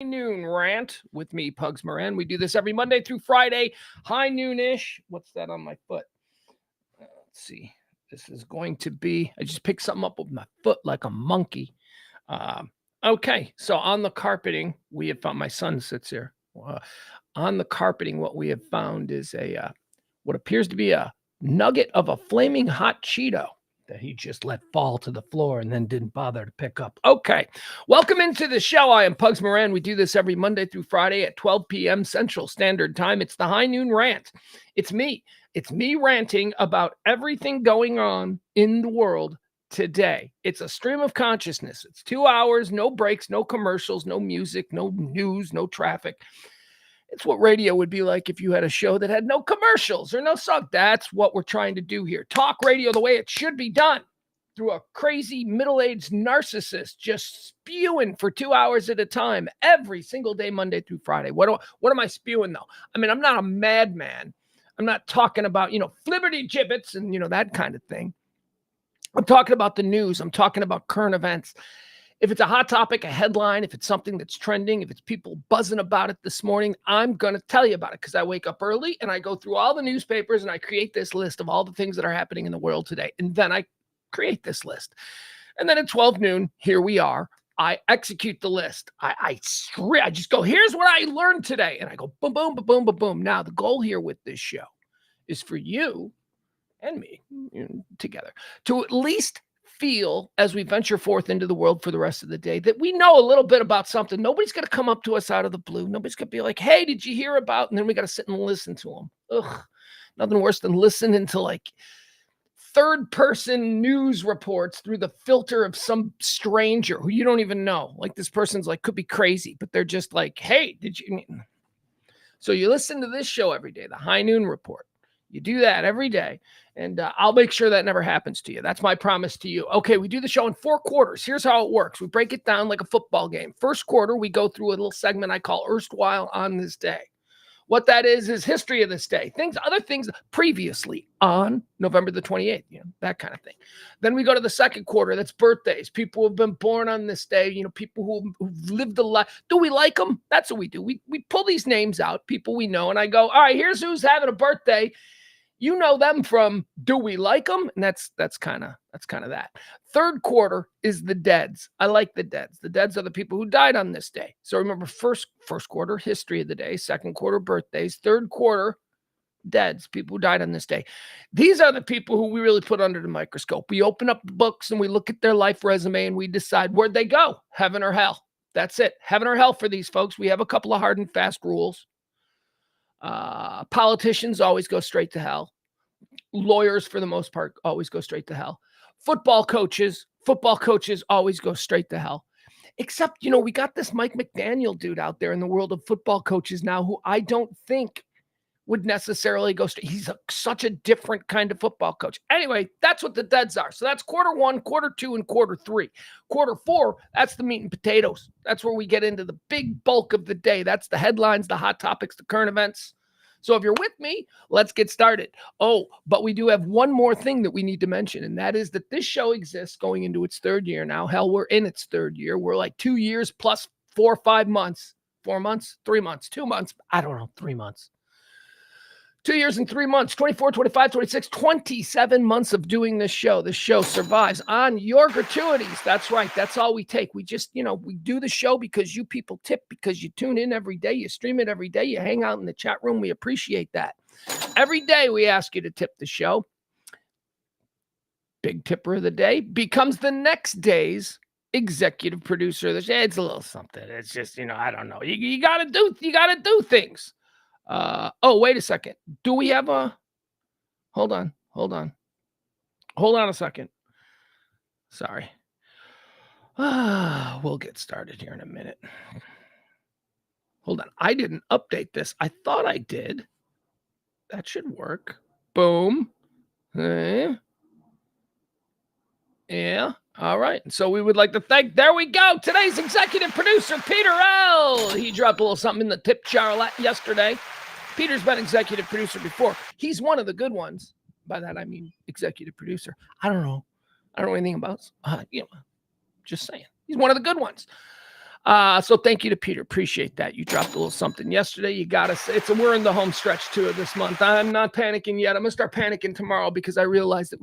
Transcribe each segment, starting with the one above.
Noon Rant with me, Pugs Moran. We do this every Monday through Friday, high noonish. What's that on my foot? Let's see. This is going to be, I just picked something up with my foot like a monkey. Okay, so on the carpeting, we have found, my son sits here. On the carpeting, what we have found is what appears to be a nugget of a flaming hot Cheeto that he just let fall to the floor and then didn't bother to pick up. Okay, welcome into the show. I am Pugs Moran. We do this every Monday through Friday at 12 p.m. Central Standard Time. It's the High Noon Rant. It's me. It's me ranting about everything going on in the world today. It's a stream of consciousness. It's 2 hours, no breaks, no commercials, no music, no news, no traffic. It's what radio would be like if you had a show that had no commercials or no song. That's what we're trying to do here. Talk radio the way it should be done, through a crazy middle-aged narcissist just spewing for 2 hours at a time every single day, Monday through Friday. What am I spewing, though? I mean, I'm not a madman. I'm not talking about, flibberty gibbets and, that kind of thing. I'm talking about the news. I'm talking about current events. If it's a hot topic, a headline, if it's something that's trending, if it's people buzzing about it this morning, I'm going to tell you about it because I wake up early and I go through all the newspapers and I create this list of all the things that are happening in the world today. And then I create this list. And then at 12 noon, here we are. I execute the list. I just go, here's what I learned today. And I go, boom, boom, boom, boom, boom, boom. Now, the goal here with this show is for you and me together to at least feel, as we venture forth into the world for the rest of the day, that we know a little bit about something. Nobody's going to come up to us out of the blue. Nobody's going to be like, hey, did you hear about? And then we got to sit and listen to them. Ugh, nothing worse than listening to like third-person news reports through the filter of some stranger who you don't even know. Like this person's like, could be crazy, but they're just like, hey, did you? So you listen to this show every day, the High Noon Report. You do that every day, and I'll make sure that never happens to you. That's my promise to you. Okay, we do the show in 4 quarters. Here's how it works. We break it down like a football game. First quarter, we go through a little segment I call Erstwhile on This Day. What that is history of this day. Other things previously on November the 28th, that kind of thing. Then we go to the second quarter. That's birthdays. People who have been born on this day, people who've lived a life. Do we like them? That's what we do. We pull these names out, people we know, and I go, all right, here's who's having a birthday. You know them from Do We Like Them? And that's kind of that. Third quarter is the deads. I like the deads. The deads are the people who died on this day. So remember, first quarter, history of the day. Second quarter, birthdays. Third quarter, deads, people who died on this day. These are the people who we really put under the microscope. We open up the books and we look at their life resume and we decide where'd they go, heaven or hell. That's it, heaven or hell for these folks. We have a couple of hard and fast rules. Politicians always go straight to hell. Lawyers, for the most part, always go straight to hell. Football coaches always go straight to hell. Except, we got this Mike McDaniel dude out there in the world of football coaches now who I don't think would necessarily go straight. He's such a different kind of football coach. Anyway, that's what the deads are. So that's quarter 1, quarter 2, and quarter 3. Quarter 4, that's the meat and potatoes. That's where we get into the big bulk of the day. That's the headlines, the hot topics, the current events. So if you're with me, let's get started. Oh, but we do have one more thing that we need to mention, and that is that this show exists going into its 3rd year now. Hell, we're in its 3rd year. We're like 2 years plus 4 or 5 months. 4 months, 3 months, 2 months. I don't know, 3 months. 2 years and 3 months, 24, 25, 26, 27 months of doing this show. This show survives on your gratuities. That's right. That's all we take. We just, we do the show because you people tip, because you tune in every day. You stream it every day. You hang out in the chat room. We appreciate that. Every day we ask you to tip the show. Big tipper of the day becomes the next day's executive producer of the show. It's a little something. It's just, I don't know. You got to do things. Wait a second. Do we have hold on a second. Sorry. We'll get started here in a minute. Hold on. I didn't update this. I thought I did. That should work. Boom. Yeah. All right. So we would like to thank, there we go, today's executive producer, Peter L. He dropped a little something in the tip jar yesterday. Peter's been executive producer before. He's one of the good ones. By that, I mean executive producer. I don't know anything about, just saying. He's one of the good ones. So thank you to Peter. Appreciate that. You dropped a little something yesterday. You got us. We're in the home stretch too of this month. I'm not panicking yet. I'm gonna start panicking tomorrow because I realize that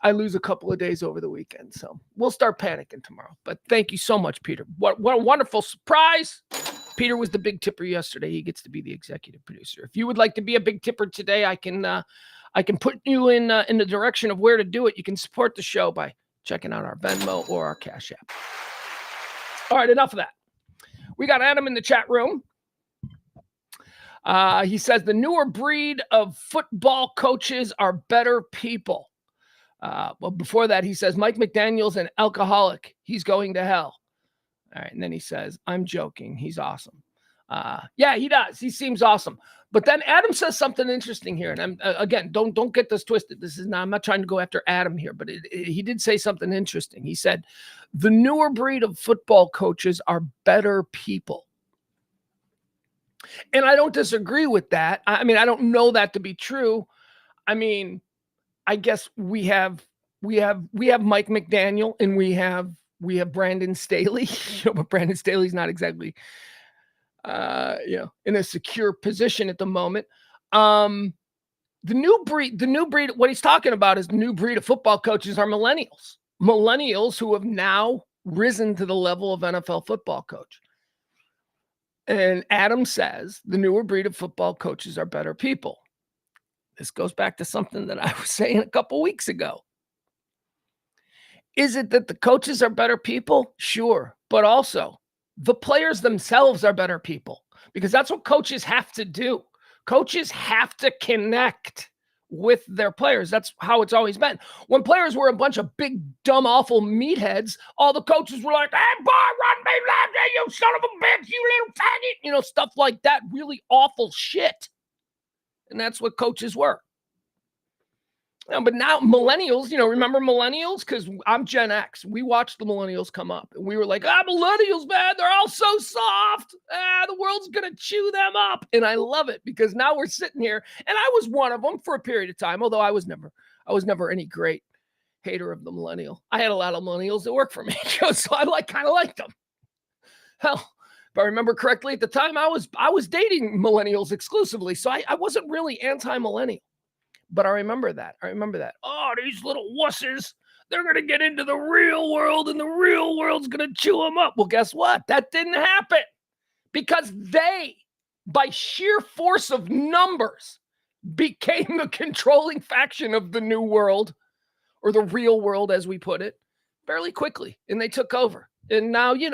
I lose a couple of days over the weekend. So we'll start panicking tomorrow. But thank you so much, Peter. What a wonderful surprise. Peter was the big tipper yesterday. He gets to be the executive producer. If you would like to be a big tipper today, I can put you in the direction of where to do it. You can support the show by checking out our Venmo or our Cash App. All right, enough of that. We got Adam in the chat room. He says the newer breed of football coaches are better people. Well, before that, he says Mike McDaniel's an alcoholic. He's going to hell. All right, and then he says, I'm joking. He's awesome. Yeah, he does. He seems awesome. But then Adam says something interesting here. And again, don't get this twisted. I'm not trying to go after Adam here, but he did say something interesting. He said, the newer breed of football coaches are better people. And I don't disagree with that. I mean, I don't know that to be true. I mean, I guess we have Mike McDaniel and we have Brandon Staley, but Brandon Staley's not exactly, in a secure position at the moment. The new breed, what he's talking about is the new breed of football coaches are millennials who have now risen to the level of NFL football coach. And Adam says the newer breed of football coaches are better people. This goes back to something that I was saying a couple weeks ago. Is it that the coaches are better people? Sure. But also the players themselves are better people because that's what coaches have to do. Coaches have to connect with their players. That's how it's always been. When players were a bunch of big, dumb, awful meatheads, all the coaches were like, hey, boy, run me, you son of a bitch, you little faggot, stuff like that, really awful shit. And that's what coaches were. But now millennials, remember millennials? Because I'm Gen X. We watched the millennials come up. And we were like, millennials, man, they're all so soft. The world's going to chew them up. And I love it because now we're sitting here. And I was one of them for a period of time, although I was never any great hater of the millennial. I had a lot of millennials that worked for me. So I kind of liked them. Hell, if I remember correctly, at the time, I was dating millennials exclusively. So I wasn't really anti-millennial. But I remember that. Oh, these little wusses, they're going to get into the real world and the real world's going to chew them up. Well, guess what? That didn't happen because they, by sheer force of numbers, became the controlling faction of the new world or the real world, as we put it, fairly quickly. And they took over. And now, you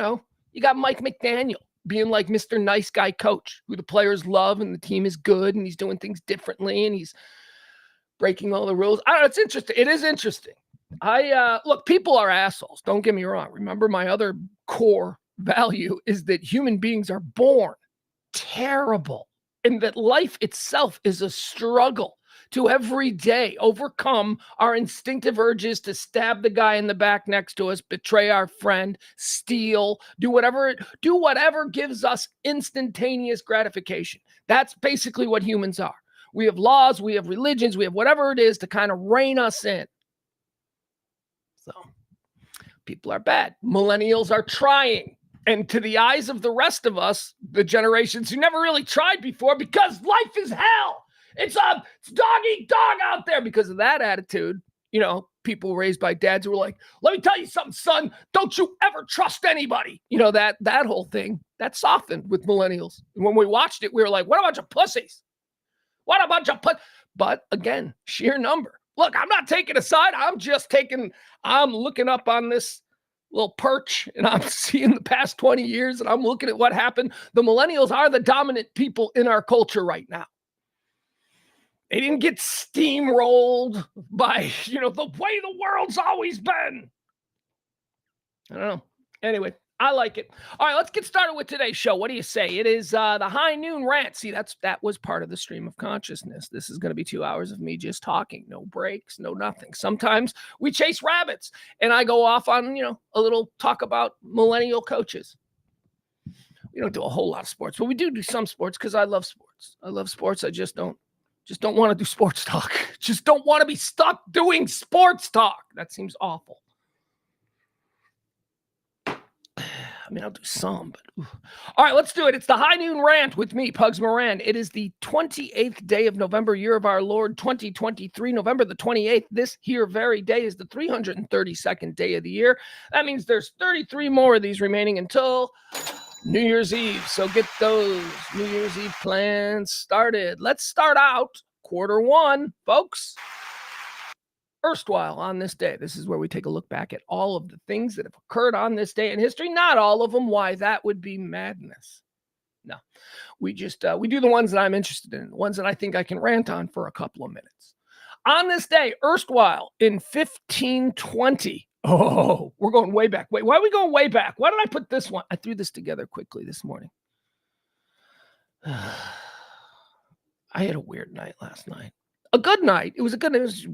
got Mike McDaniel being like Mr. Nice Guy coach who the players love and the team is good and he's doing things differently and he's breaking all the rules. I don't know. It's interesting. It is interesting. Look, people are assholes. Don't get me wrong. Remember, my other core value is that human beings are born terrible and that life itself is a struggle to every day overcome our instinctive urges to stab the guy in the back next to us, betray our friend, steal, do whatever gives us instantaneous gratification. That's basically what humans are. We have laws, we have religions, we have whatever it is to kind of rein us in. So people are bad. Millennials are trying. And to the eyes of the rest of us, the generations who never really tried before, because life is hell. It's dog eat dog out there because of that attitude. People raised by dads who were like, let me tell you something, son, don't you ever trust anybody. That whole thing, that softened with millennials. And when we watched it, we were like, what a bunch of pussies. What a bunch of but again, sheer number. Look, I'm not taking a side. I'm looking up on this little perch and I'm seeing the past 20 years and I'm looking at what happened. The millennials are the dominant people in our culture right now. They didn't get steamrolled by, the way the world's always been. I don't know. Anyway, I like it. All right, let's get started with today's show. What do you say? It is the High Noon Rant. See, that was part of the stream of consciousness. This is going to be 2 hours of me just talking. No breaks, no nothing. Sometimes we chase rabbits, and I go off on, a little talk about millennial coaches. We don't do a whole lot of sports, but we do some sports because I love sports. I just don't want to do sports talk. Just don't want to be stuck doing sports talk. That seems awful. I mean, I'll do some, but all right, let's do it. It's the High Noon Rant with me, Pugs Moran. It is the 28th day of November, year of our Lord, 2023, November the 28th. This here very day is the 332nd day of the year. That means there's 33 more of these remaining until New Year's Eve. So get those New Year's Eve plans started. Let's start out quarter one, folks. Erstwhile on this day. This is where we take a look back at all of the things that have occurred on this day in history. Not all of them. Why? That would be madness. No, we just, we do the ones that I'm interested in, the ones that I think I can rant on for a couple of minutes. On this day, erstwhile in 1520. Oh, we're going way back. Wait, why are we going way back? Why did I put this one? I threw this together quickly this morning. I had a weird night last night. A good night. It was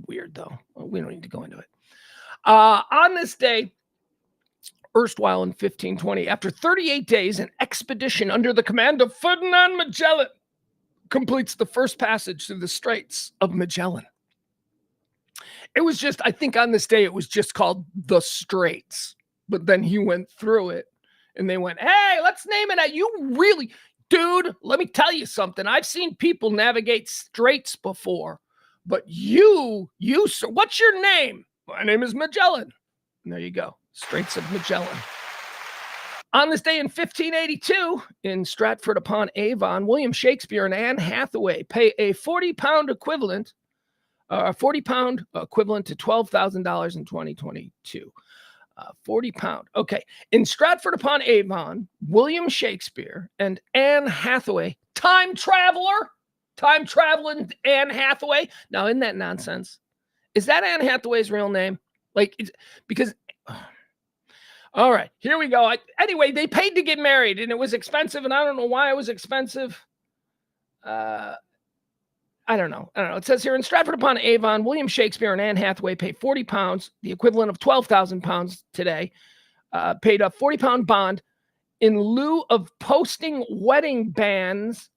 weird though. We don't need to go into it. On this day, erstwhile in 1520, after 38 days, an expedition under the command of Ferdinand Magellan completes the first passage through the Straits of Magellan. It was just, I think on this day, it was just called the Straits, but then he went through it and they went, hey, let's name it. You really, dude, let me tell you something. I've seen people navigate straits before. But you, sir, what's your name? My name is Magellan. And there you go. Straits of Magellan. On this day in 1582, in Stratford-upon-Avon, William Shakespeare and Anne Hathaway pay a 40-pound equivalent, to $12,000 in 2022. 40 pound. Okay. In Stratford-upon-Avon, William Shakespeare and Anne Hathaway, time traveling Anne Hathaway. Now, isn't that nonsense? Is that Anne Hathaway's real name? Because, all right, here we go. Anyway, they paid to get married and it was expensive. And I don't know why it was expensive. I don't know. It says here in Stratford-upon-Avon, William Shakespeare and Anne Hathaway pay 40 pounds, the equivalent of 12,000 pounds today, paid a 40-pound bond in lieu of posting wedding banns,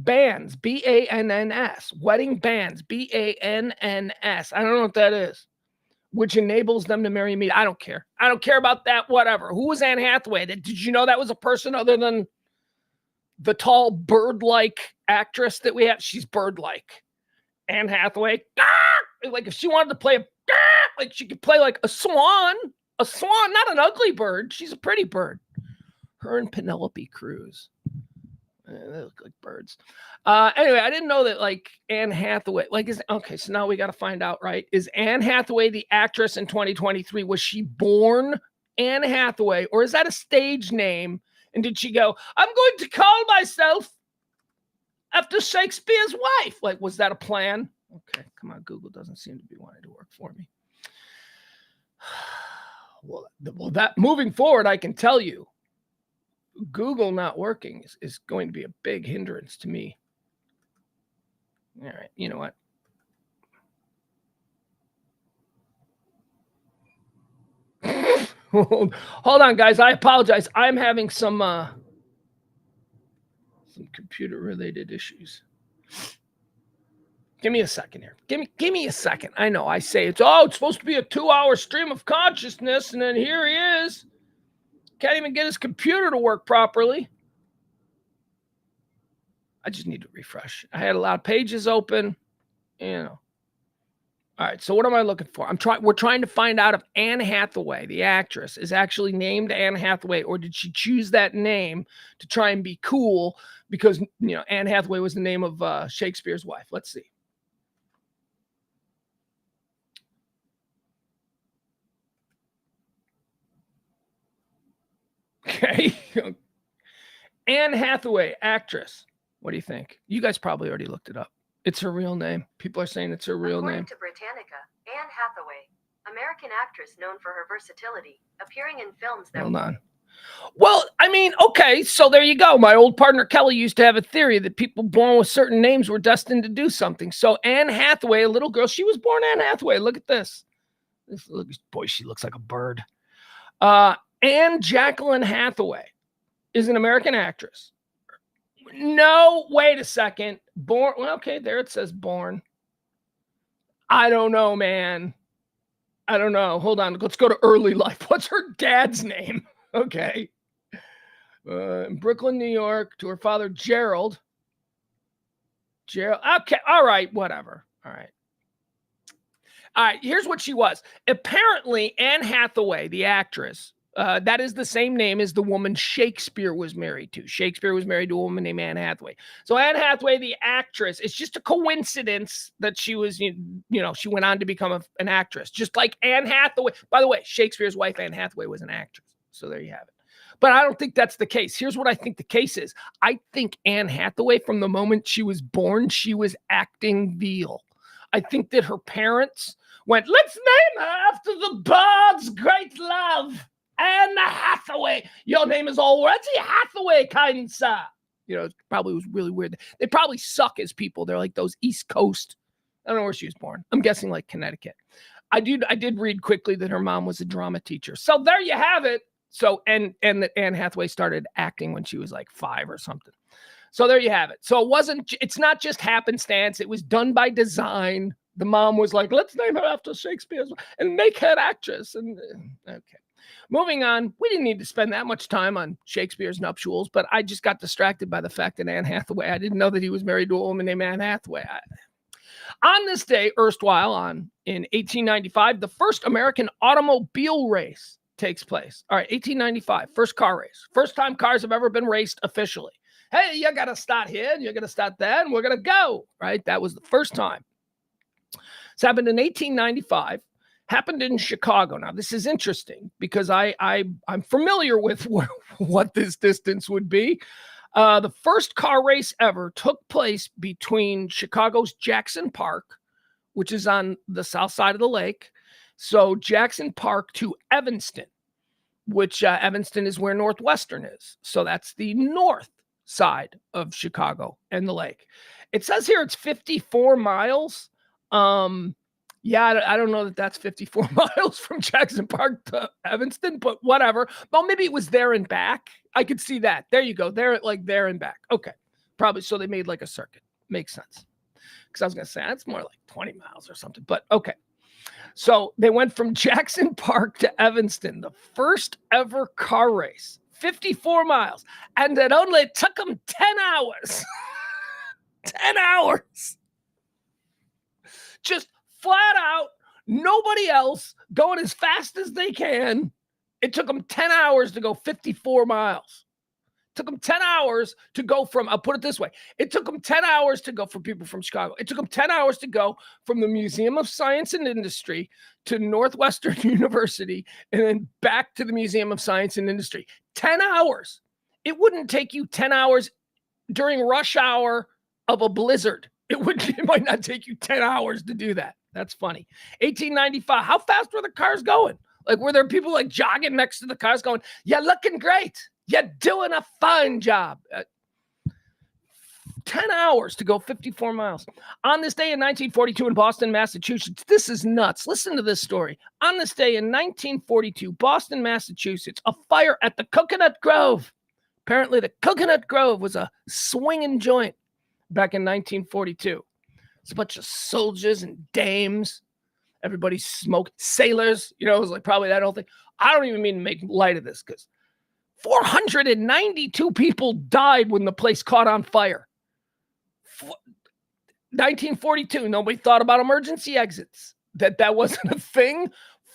B-A-N-N-S, wedding banns, B-A-N-N-S. I don't know what that is, which enables them to marry me. I don't care. I don't care about that, whatever. Who was Anne Hathaway? Did you know that was a person other than the tall bird-like actress that we have? She's bird-like. Anne Hathaway. Like if she wanted to play like she could play like a swan, not an ugly bird. She's a pretty bird. Her and Penelope Cruz. They look like birds. Anyway, I didn't know that like Anne Hathaway, okay, so now we got to find out, right? Is Anne Hathaway the actress in 2023? Was she born Anne Hathaway or is that a stage name? And did she go, I'm going to call myself after Shakespeare's wife? Like, was that a plan? Okay, come on. Google doesn't seem to be wanting to work for me. Well, that moving forward, I can tell you, Google not working is going to be a big hindrance to me. All right, you know what? Hold on, guys. I apologize. I'm having some computer-related issues. Give me a second here. Give me a second. I know. I say it's supposed to be a 2-hour stream of consciousness, and then here he is. Can't even get his computer to work properly. I just need to refresh. I had a lot of pages open, you know. All right, so what am I looking for? We're trying to find out if Anne Hathaway, the actress, is actually named Anne Hathaway, or did she choose that name to try and be cool because, Anne Hathaway was the name of Shakespeare's wife. Let's see. Okay. Anne Hathaway, actress. What do you think? You guys probably already looked it up. It's her real name. People are saying it's her real name. According to Britannica, Anne Hathaway, American actress known for her versatility, appearing in films that... Hold on. Well, I mean, okay, so there you go. My old partner Kelly used to have a theory that people born with certain names were destined to do something. So Anne Hathaway, a little girl, she was born Anne Hathaway. Look at this. Boy, she looks like a bird. Anne Jacqueline Hathaway is an American actress. No, wait a second. Born. Well, okay, there it says born. I don't know, man. I don't know. Hold on. Let's go to early life. What's her dad's name? Okay. In Brooklyn, New York, to her father, Gerald. Okay, all right, whatever. All right. Here's what she was. Apparently, Anne Hathaway, the actress, that is the same name as the woman Shakespeare was married to. Shakespeare was married to a woman named Anne Hathaway. So Anne Hathaway, the actress, it's just a coincidence that she was, she went on to become an actress. Just like Anne Hathaway. By the way, Shakespeare's wife, Anne Hathaway, was an actress. So there you have it. But I don't think that's the case. Here's what I think the case is. I think Anne Hathaway, from the moment she was born, she was acting veal. I think that her parents went, let's name her after the bird's great love, Anne Hathaway. Your name is already Hathaway, kind sir. It probably was really weird. They probably suck as people. They're like those East Coast. I don't know where she was born. I'm guessing like Connecticut. I did read quickly that her mom was a drama teacher. So there you have it. So, and that Anne Hathaway started acting when she was like 5 or something. So there you have it. So it's not just happenstance. It was done by design. The mom was like, let's name her after Shakespeare and make her an actress. And okay. Moving on. We didn't need to spend that much time on Shakespeare's nuptials, but I just got distracted by the fact that Anne Hathaway, I didn't know that he was married to a woman named Anne Hathaway. On this day, erstwhile in 1895, the first American automobile race takes place. All right, 1895, first car race. First time cars have ever been raced officially. Hey, you got to start here, and you're going to start there, and we're going to go, right? That was the first time. This happened in 1895, happened in Chicago. Now, this is interesting because I'm familiar with what this distance would be. The first car race ever took place between Chicago's Jackson Park, which is on the south side of the lake. So Jackson Park to Evanston, which Evanston is where Northwestern is. So that's the north side of Chicago and the lake. It says here it's 54 miles. Yeah, I don't know that that's 54 miles from Jackson Park to Evanston, but whatever. Well, maybe it was there and back. I could see that. There you go. There and back. Okay. Probably. So they made like a circuit. Makes sense. Because I was going to say that's more like 20 miles or something, but okay. So they went from Jackson Park to Evanston, the first ever car race, 54 miles. And it only took them 10 hours. 10 hours. Just flat out, nobody else going as fast as they can. It took them 10 hours to go 54 miles. It took them 10 hours to go from, I'll put it this way. It took them 10 hours to go for people from Chicago. It took them 10 hours to go from the Museum of Science and Industry to Northwestern University and then back to the Museum of Science and Industry. 10 hours. It wouldn't take you 10 hours during rush hour of a blizzard. It might not take you 10 hours to do that. That's funny. 1895. How fast were the cars going? Like, were there people like jogging next to the cars going, you're looking great. You're doing a fine job. 10 hours to go 54 miles. On this day in 1942 in Boston, Massachusetts, this is nuts. Listen to this story. On this day in 1942, Boston, Massachusetts, a fire at the Coconut Grove. Apparently, the Coconut Grove was a swinging joint back in 1942. It's a bunch of soldiers and dames. Everybody smoked. Sailors. It was like probably that whole thing. I don't even mean to make light of this because 492 people died when the place caught on fire. 1942, nobody thought about emergency exits. That wasn't a thing.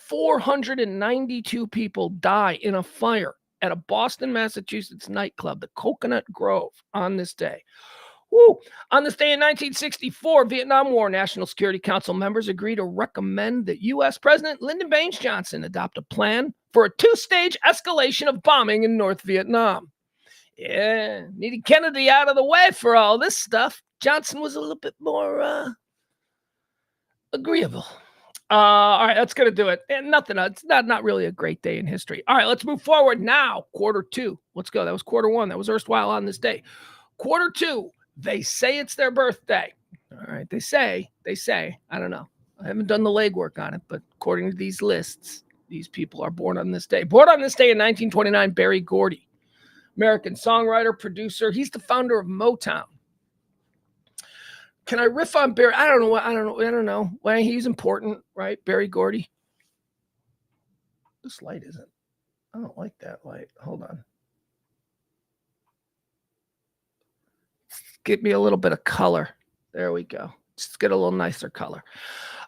492 people die in a fire at a Boston, Massachusetts nightclub, the Coconut Grove, on this day. Woo. On this day in 1964, Vietnam War National Security Council members agreed to recommend that U.S. President Lyndon Baines Johnson adopt a plan for a 2-stage escalation of bombing in North Vietnam. Yeah, needed Kennedy out of the way for all this stuff. Johnson was a little bit more agreeable. All right, that's going to do it. And nothing else. It's not really a great day in history. All right, let's move forward now. Quarter 2. Let's go. That was quarter 1. That was erstwhile on this day. Quarter 2. They say it's their birthday. All right, they say. I don't know. I haven't done the legwork on it, but according to these lists, these people are born on this day. Born on this day in 1929, Berry Gordy, American songwriter, producer. He's the founder of Motown. Can I riff on Berry? I don't know. Why he's important, right? Berry Gordy. This light isn't. I don't like that light. Hold on. get me a little bit of color. There we go. Just get a little nicer color.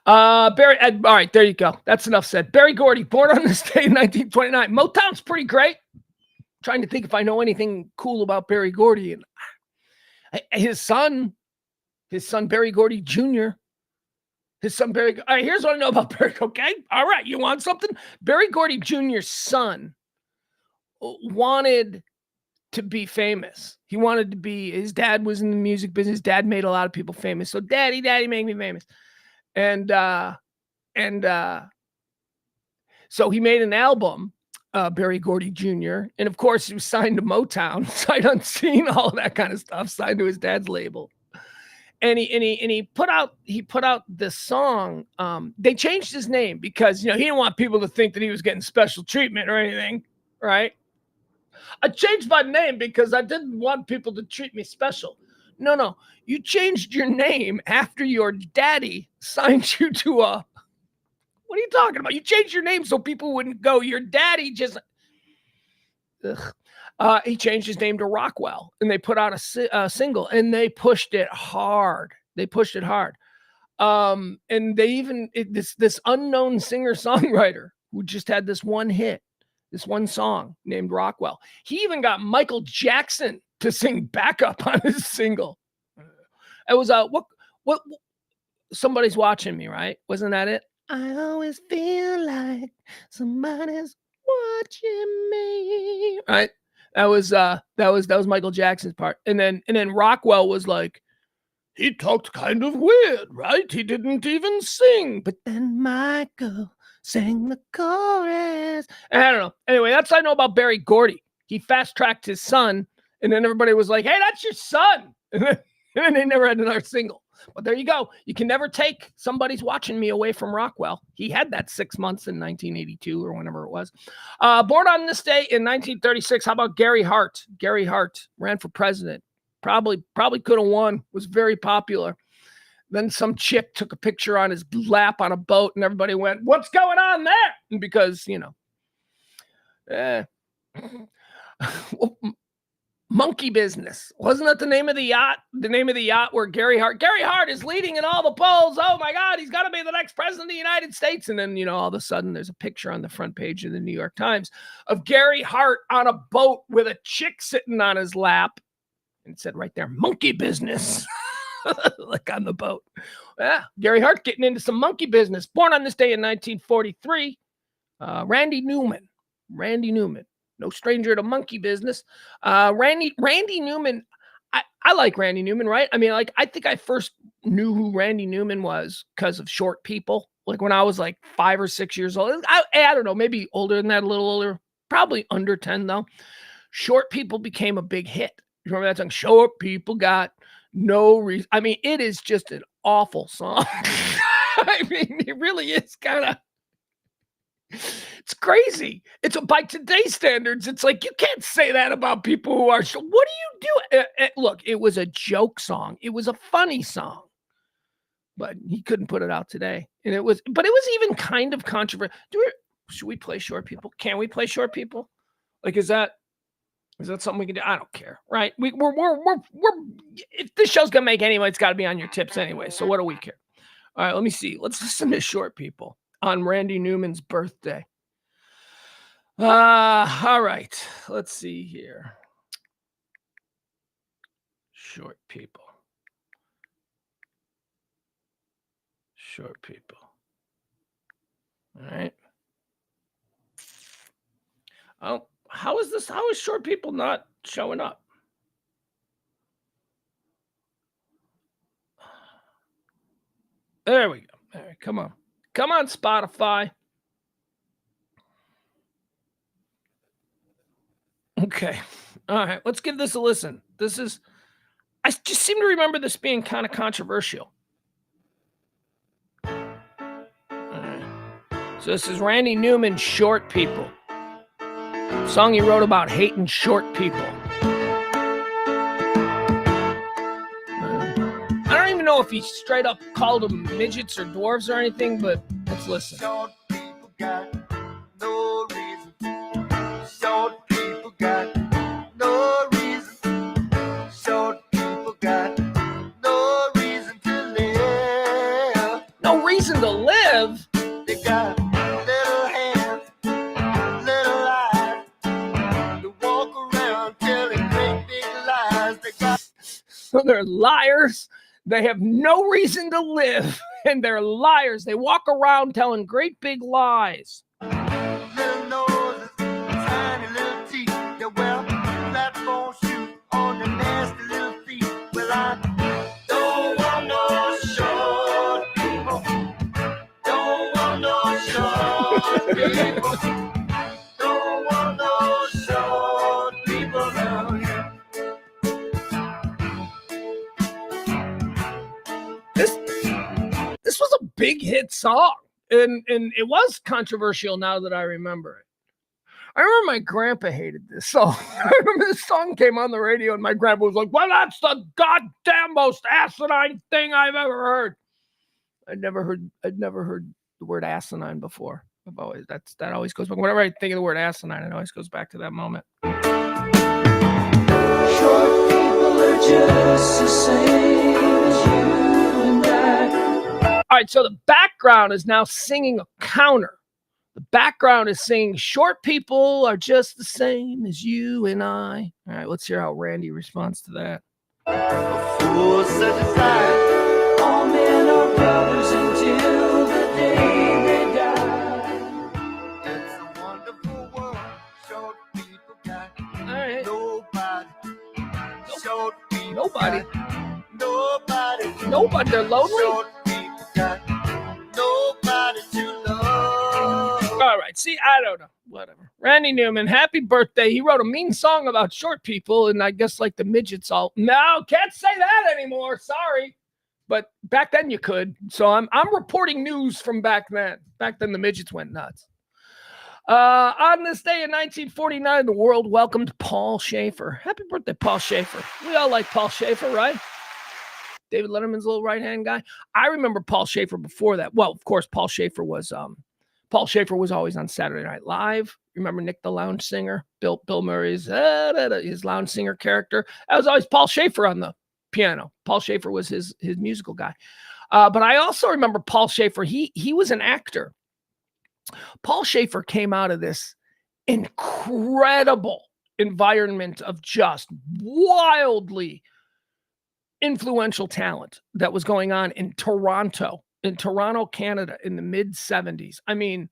Barry, all right, there you go. That's enough said. Berry Gordy, born on this day in 1929. Motown's pretty great. Trying to think if I know anything cool about Berry Gordy. And his son Berry Gordy Jr. His son Berry. All right, here's what I know about Berry. Okay, all right, you want something? Berry Gordy Jr.'s son wanted to be famous. He wanted to be. His dad was in the music business. Dad made a lot of people famous. So, Daddy, make me famous. And so he made an album, Berry Gordy Jr. And of course, he was signed to Motown, sight unseen, all of that kind of stuff, signed to his dad's label. And he put out this song. They changed his name because he didn't want people to think that he was getting special treatment or anything, right? I changed my name because I didn't want people to treat me special. No. You changed your name after your daddy signed you to a... What are you talking about? You changed your name so people wouldn't go, your daddy just... Ugh. He changed his name to Rockwell, and they put out a single, and they pushed it hard. And they even... This unknown singer-songwriter who just had this one hit, this one song named Rockwell. He even got Michael Jackson to sing backup on his single. It was what Somebody's Watching Me, right? Wasn't that it? I always feel like somebody's watching me. Right? That was Michael Jackson's part. And then Rockwell was like, he talked kind of weird, right? He didn't even sing. But then Michael sang the chorus. And I don't know. Anyway, that's what I know about Berry Gordy. He fast-tracked his son, and then everybody was like, hey, that's your son. And then they never had another single. But there you go. You can never take Somebody's Watching Me away from Rockwell. He had that 6 months in 1982 or whenever it was. Born on this day in 1936. How about Gary Hart? Gary Hart ran for president. Probably could have won. Was very popular. Then some chick took a picture on his lap on a boat, and everybody went, what's going on there? And because, Monkey Business. Wasn't that the name of the yacht? The name of the yacht where Gary Hart is leading in all the polls. Oh my God, he's got to be the next president of the United States. And then, all of a sudden there's a picture on the front page of the New York Times of Gary Hart on a boat with a chick sitting on his lap. And it said right there, Monkey Business. Like on the boat. Yeah, Gary Hart getting into some monkey business. Born on this day in 1943. Randy Newman. No stranger to monkey business. Randy Newman, I like Randy Newman, right? I mean, I think I first knew who Randy Newman was because of Short People. Like when I was like 5 or 6 years old. I don't know, maybe older than that, a little older. Probably under 10 though. Short People became a big hit. You remember that song? Short People Got No Reason. I mean, it is just an awful song. I mean, it really is kind of... It's crazy. It's by today's standards. It's like, you can't say that about people who are... What do you do? Look, it was a joke song. It was a funny song, but he couldn't put it out today. And it was even kind of controversial. Should we play Short People? Can we play Short People? Like, is that something we can do? I don't care, right? We're if this show's gonna make anyway, it's got to be on your tips anyway. So what do we care? All right, let me see. Let's listen to Short People on Randy Newman's birthday. All right. Let's see here. Short People. All right. Oh, how is this? How is Short People not showing up? There we go. All right, come on, Spotify. Okay. All right, let's give this a listen. I just seem to remember this being kind of controversial. All right. So this is Randy Newman's Short People. Song he wrote about hating short people. I don't even know if he straight up called them midgets or dwarves or anything, but let's listen. Short people got no reason. Short people got no reason. Short people got no reason to live. No reason to live. They got little hands, little eyes. They walk around telling great big lies. They got So they're liars. They have no reason to live. And they're liars. They walk around telling great big lies. little noses, tiny little teeth. They wear platform shoes on their nasty little feet. Well, I don't want no short people. Don't want no short people. Don't want no short people around here. This was a big hit song. And it was controversial now that I remember it. I remember my grandpa hated this song. I remember this song came on the radio and my grandpa was like, well, that's the goddamn most asinine thing I've ever heard. I'd never heard the word asinine before. That always goes back. Whenever I think of the word asinine, it always goes back to that moment. Short people are just the same as you and I. All right, so the background is now singing a counter. The background is singing, short people are just the same as you and I. All right, let's hear how Randy responds to that. Fools such as I. All men are brothers until the day they die. It's a wonderful world. Short people got All right. nobody. Short people Nobody. got nobody. Nobody. They're lonely. Short people got nobody to love. All right. See, I don't know. Whatever. Randy Newman, happy birthday. He wrote a mean song about short people, and I guess like the midgets all. No, can't say that anymore. Sorry. But back then you could. So I'm reporting news from back then. Back then the midgets went nuts. On this day in 1949, the world welcomed Paul Schaefer. Happy birthday, Paul Schaefer. We all like Paul Schaefer, right? David Letterman's little right-hand guy. I remember Paul Schaefer before that. Well, of course, Paul Schaefer was always on Saturday Night Live. Remember Nick the Lounge Singer? Bill Murray's his lounge singer character. That was always Paul Schaefer on the piano. Paul Schaefer was his musical guy. But I also remember Paul Schaefer. He was an actor. Paul Schaefer came out of this incredible environment of just wildly influential talent that was going on in Toronto, Canada in the mid 70s. I mean,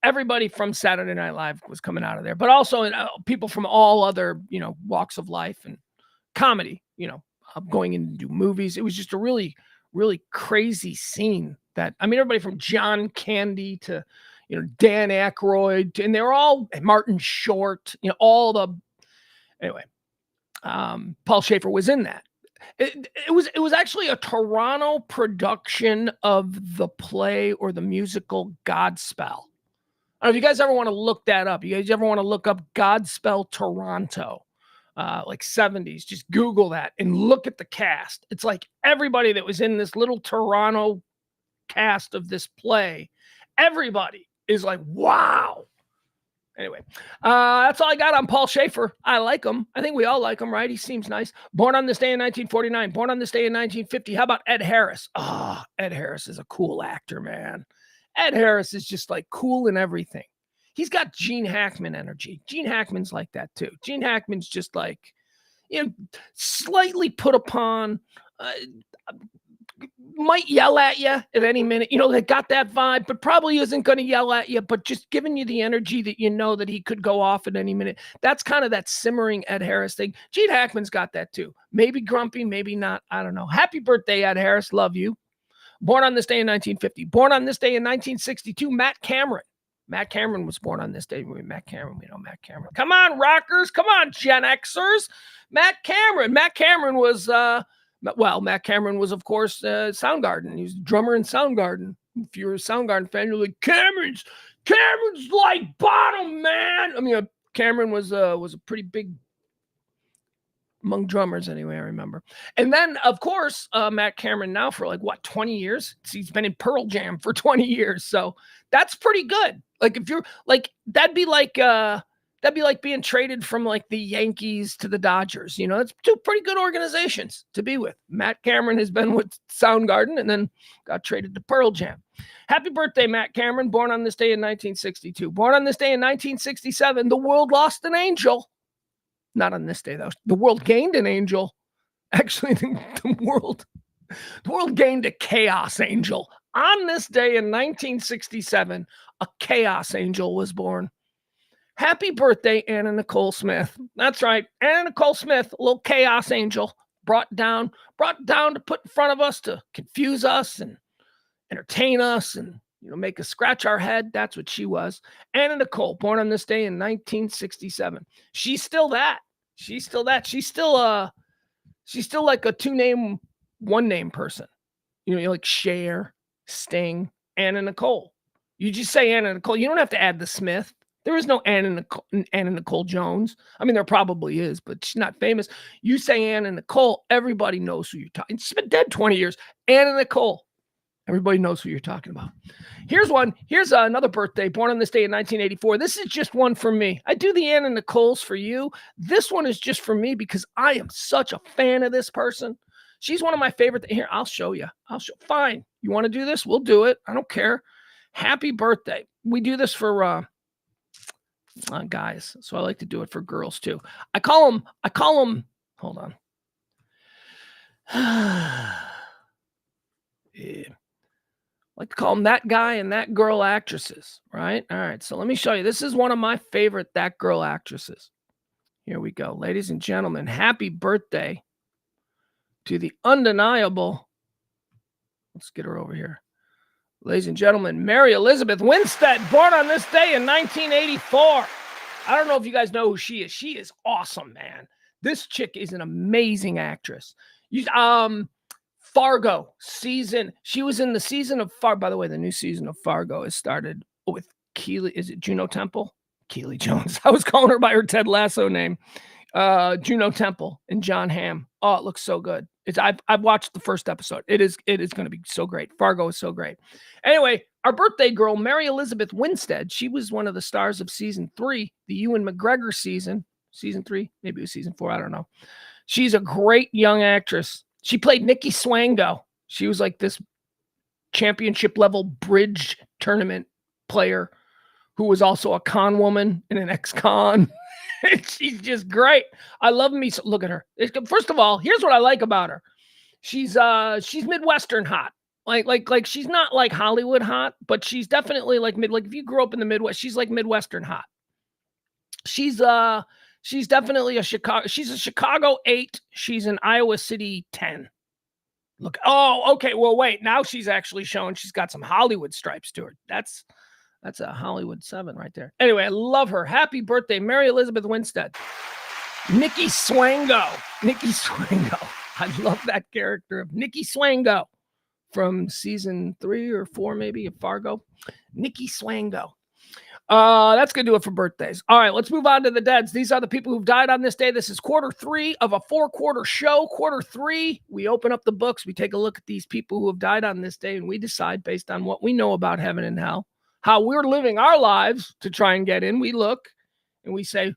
everybody from Saturday Night Live was coming out of there, but also people from all other, walks of life and comedy, going into movies. It was just a really, really crazy scene that, I mean, everybody from John Candy to, Dan Aykroyd, and they were all Martin Short, anyway, Paul Schaefer was in that. It was actually a Toronto production of the play or the musical Godspell. I don't know if you guys ever want to look that up. You guys ever want to look up Godspell Toronto, like 70s? Just Google that and look at the cast. It's like everybody that was in this little Toronto cast of this play, everybody is like, wow. Anyway, that's all I got on Paul Schaefer. I like him. I think we all like him, right? He seems nice. Born on this day in 1949. Born on this day in 1950. How about Ed Harris? Oh, Ed Harris is a cool actor, man. Ed Harris is just like cool in everything. He's got Gene Hackman energy. Gene Hackman's like that too. Gene Hackman's just like, slightly put upon, might yell at you at any minute. They got that vibe, but probably isn't going to yell at you, but just giving you the energy that that he could go off at any minute. That's kind of that simmering Ed Harris thing. Gene Hackman's got that too. Maybe grumpy, maybe not. I don't know. Happy birthday, Ed Harris. Love you. Born on this day in 1950. Born on this day in 1962, Matt Cameron. Matt Cameron was born on this day. Matt Cameron. Come on, rockers. Come on, Gen Xers. Matt Cameron was... Matt Cameron was, of course, Soundgarden. He was a drummer in Soundgarden. If you're a Soundgarden fan, you're like, Cameron's like bottom, man. I mean, Cameron was a pretty big among drummers anyway, I remember. And then, of course, Matt Cameron now for 20 years? He's been in Pearl Jam for 20 years. So that's pretty good. Like, if you're like, that'd be like That'd be like being traded from like the Yankees to the Dodgers. You know, that's two pretty good organizations to be with. Matt Cameron has been with Soundgarden and then got traded to Pearl Jam. Happy birthday, Matt Cameron, born on this day in 1962. Born on this day in 1967, the world lost an angel. Not on this day, though. The world gained an angel. Actually, the world gained a chaos angel. On this day in 1967, a chaos angel was born. Happy birthday, Anna Nicole Smith. That's right. Anna Nicole Smith, a little chaos angel, brought down to put in front of us to confuse us and entertain us and, you know, make us scratch our head. That's what she was. Anna Nicole, born on this day in 1967. She's still that. She's still that. She's still like a two-name, one-name person. You know, like Cher, Sting, Anna Nicole. You just say Anna Nicole. You don't have to add the Smith. There is no Anna Nicole Jones. I mean, there probably is, but she's not famous. You say Anna Nicole, everybody knows who you're talking. She's been dead 20 years. Anna Nicole. Everybody knows who you're talking about. Here's one. Here's another birthday, born on this day in 1984. This is just one for me. I do the Anna Nicole's for you. This one is just for me because I am such a fan of this person. She's one of my favorite. Here, I'll show you. Fine. You want to do this? We'll do it. I don't care. Happy birthday. We do this for guys, so I like to do it for girls too. I call them, hold on. Yeah. I like to call them that guy and that girl actresses, right? All right, so let me show you. This is one of my favorite that girl actresses. Here we go. Ladies and gentlemen, happy birthday to the undeniable, let's get her over here. Ladies and gentlemen, Mary Elizabeth Winstead, born on this day in 1984. I don't know if you guys know who she is. She is awesome, man. This chick is an amazing actress. Fargo season. She was in the season of Fargo. By the way, the new season of Fargo has started with Keely. Is it Juno Temple? Keely Jones. I was calling her by her Ted Lasso name. Juno Temple and John Hamm. Oh, it looks so good. I've watched the first episode. It is going to be so great. Fargo is so great. Anyway, our birthday girl, Mary Elizabeth Winstead, she was one of the stars of season 3, the Ewan McGregor season 3, maybe it was season 4. I don't know. She's a great young actress. She played Nikki Swango. She was like this championship level bridge tournament player who was also a con woman and an ex-con. She's just great. I love me. Look at her. First of all, here's what I like about her. She's Midwestern hot. Like she's not like Hollywood hot, but she's definitely like like if you grew up in the Midwest, she's like Midwestern hot. She's definitely a Chicago 8. She's an Iowa City 10. Look. Oh, okay. Well, wait. Now she's actually showing she's got some Hollywood stripes to her. That's a Hollywood 7 right there. Anyway, I love her. Happy birthday, Mary Elizabeth Winstead. Nikki Swango. I love that character of Nikki Swango from season 3 or 4, maybe, of Fargo. Nikki Swango. That's going to do it for birthdays. All right, let's move on to the deads. These are the people who've died on this day. This is quarter 3 of a 4-quarter show. Quarter 3, we open up the books. We take a look at these people who have died on this day, and we decide based on what we know about heaven and hell, how we're living our lives to try and get in. We look and we say,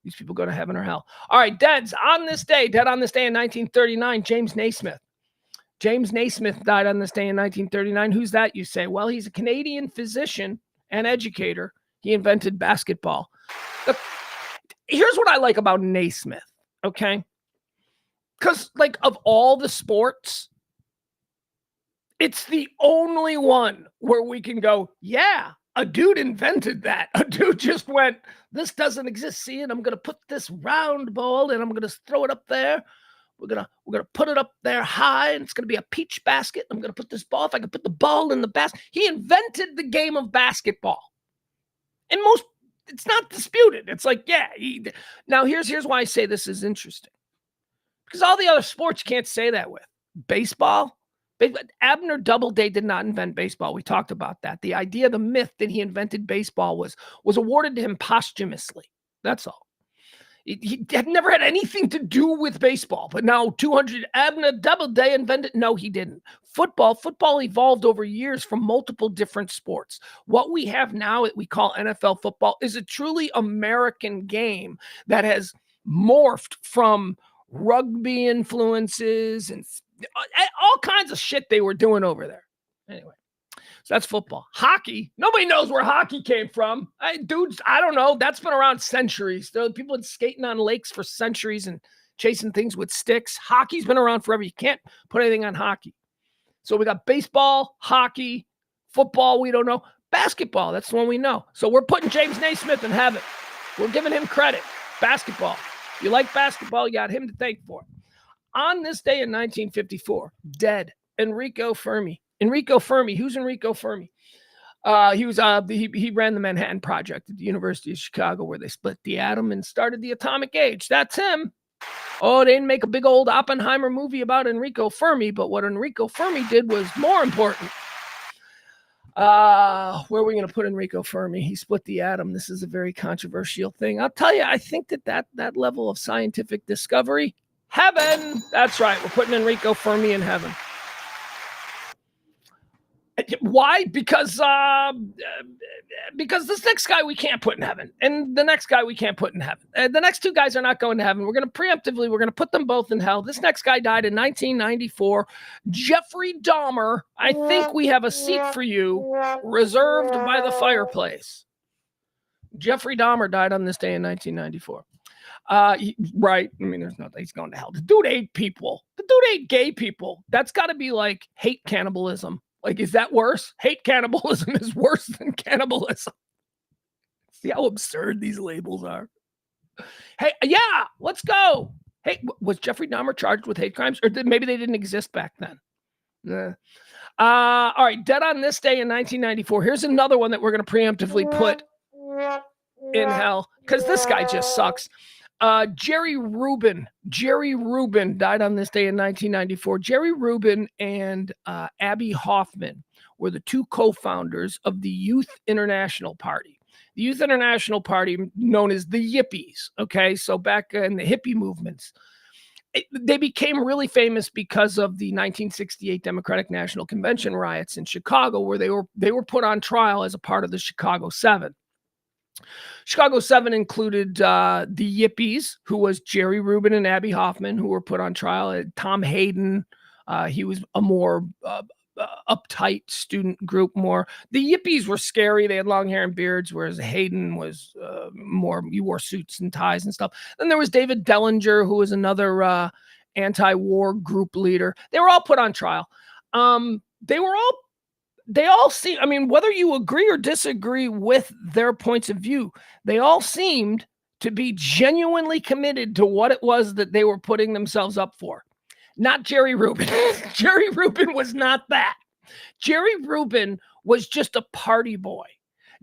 these people go to heaven or hell. All right, dead on this day in 1939, James Naismith. James Naismith died on this day in 1939. Who's that, you say? Well, he's a Canadian physician and educator. He invented basketball. Here's what I like about Naismith, okay? Because, like, of all the sports, it's the only one where we can go, yeah, a dude invented that. A dude just went, this doesn't exist. See, and I'm going to put this round ball and I'm going to throw it up there. We're going to put it up there high and it's going to be a peach basket. I'm going to put this ball. If I could put the ball in the basket. He invented the game of basketball. And it's not disputed. It's like, yeah. Now, here's why I say this is interesting. Because all the other sports you can't say that with. Baseball. Abner Doubleday did not invent baseball. We talked about that. The idea, the myth that he invented baseball was awarded to him posthumously. That's all. He had never had anything to do with baseball, but now 200 Abner Doubleday invented. No, he didn't. Football evolved over years from multiple different sports. What we have now that we call NFL football is a truly American game that has morphed from rugby influences and all kinds of shit they were doing over there. Anyway. So that's football. Hockey. Nobody knows where hockey came from. Dudes, I don't know. That's been around centuries. People been skating on lakes for centuries and chasing things with sticks. Hockey's been around forever. You can't put anything on hockey. So we got baseball, hockey, football, we don't know. Basketball, that's the one we know. So we're putting James Naismith in heaven. We're giving him credit. Basketball. If you like basketball, you got him to thank for it. On this day in 1954, dead, Enrico Fermi. Enrico Fermi. Who's Enrico Fermi? He ran the Manhattan Project at the University of Chicago, where they split the atom and started the atomic age. That's him. Oh, they didn't make a big old Oppenheimer movie about Enrico Fermi, but what Enrico Fermi did was more important. Where are we going to put Enrico Fermi? He split the atom. This is a very controversial thing. I'll tell you, I think that level of scientific discovery, heaven. That's right. We're putting Enrico Fermi in heaven. Why? Because this next guy we can't put in heaven, and the next guy we can't put in heaven. The next two guys are not going to heaven. We're going to put them both in hell. This next guy died in 1994. Jeffrey Dahmer. I think we have a seat for you reserved by the fireplace. Jeffrey Dahmer died on this day in 1994. Right. I mean, there's nothing. He's going to hell. The dude ate people. The dude ate gay people. That's got to be like hate cannibalism. Like, is that worse? Hate cannibalism is worse than cannibalism. See how absurd these labels are. Hey, yeah, let's go. Hey, was Jeffrey Dahmer charged with hate crimes? Or maybe they didn't exist back then? All right, dead on this day in 1994. Here's another one that we're going to preemptively put in hell, because this guy just sucks. Jerry Rubin. Jerry Rubin died on this day in 1994. Jerry Rubin and Abby Hoffman were the two co-founders of the Youth International Party. The Youth International Party, known as the Yippies. Okay, so back in the hippie movements, they became really famous because of the 1968 Democratic National Convention riots in Chicago, where they were put on trial as a part of the Chicago 7. Chicago 7 included the Yippies, who was Jerry Rubin and Abby Hoffman, who were put on trial. Tom Hayden, he was a more uptight student group. More, the Yippies were scary. They had long hair and beards, whereas Hayden was more, you wore suits and ties and stuff. Then there was David Dellinger, who was another anti-war group leader. They were all put on trial. They all seem, I mean, whether you agree or disagree with their points of view, they all seemed to be genuinely committed to what it was that they were putting themselves up for. Not Jerry Rubin. Jerry Rubin was not that. Jerry Rubin was just a party boy.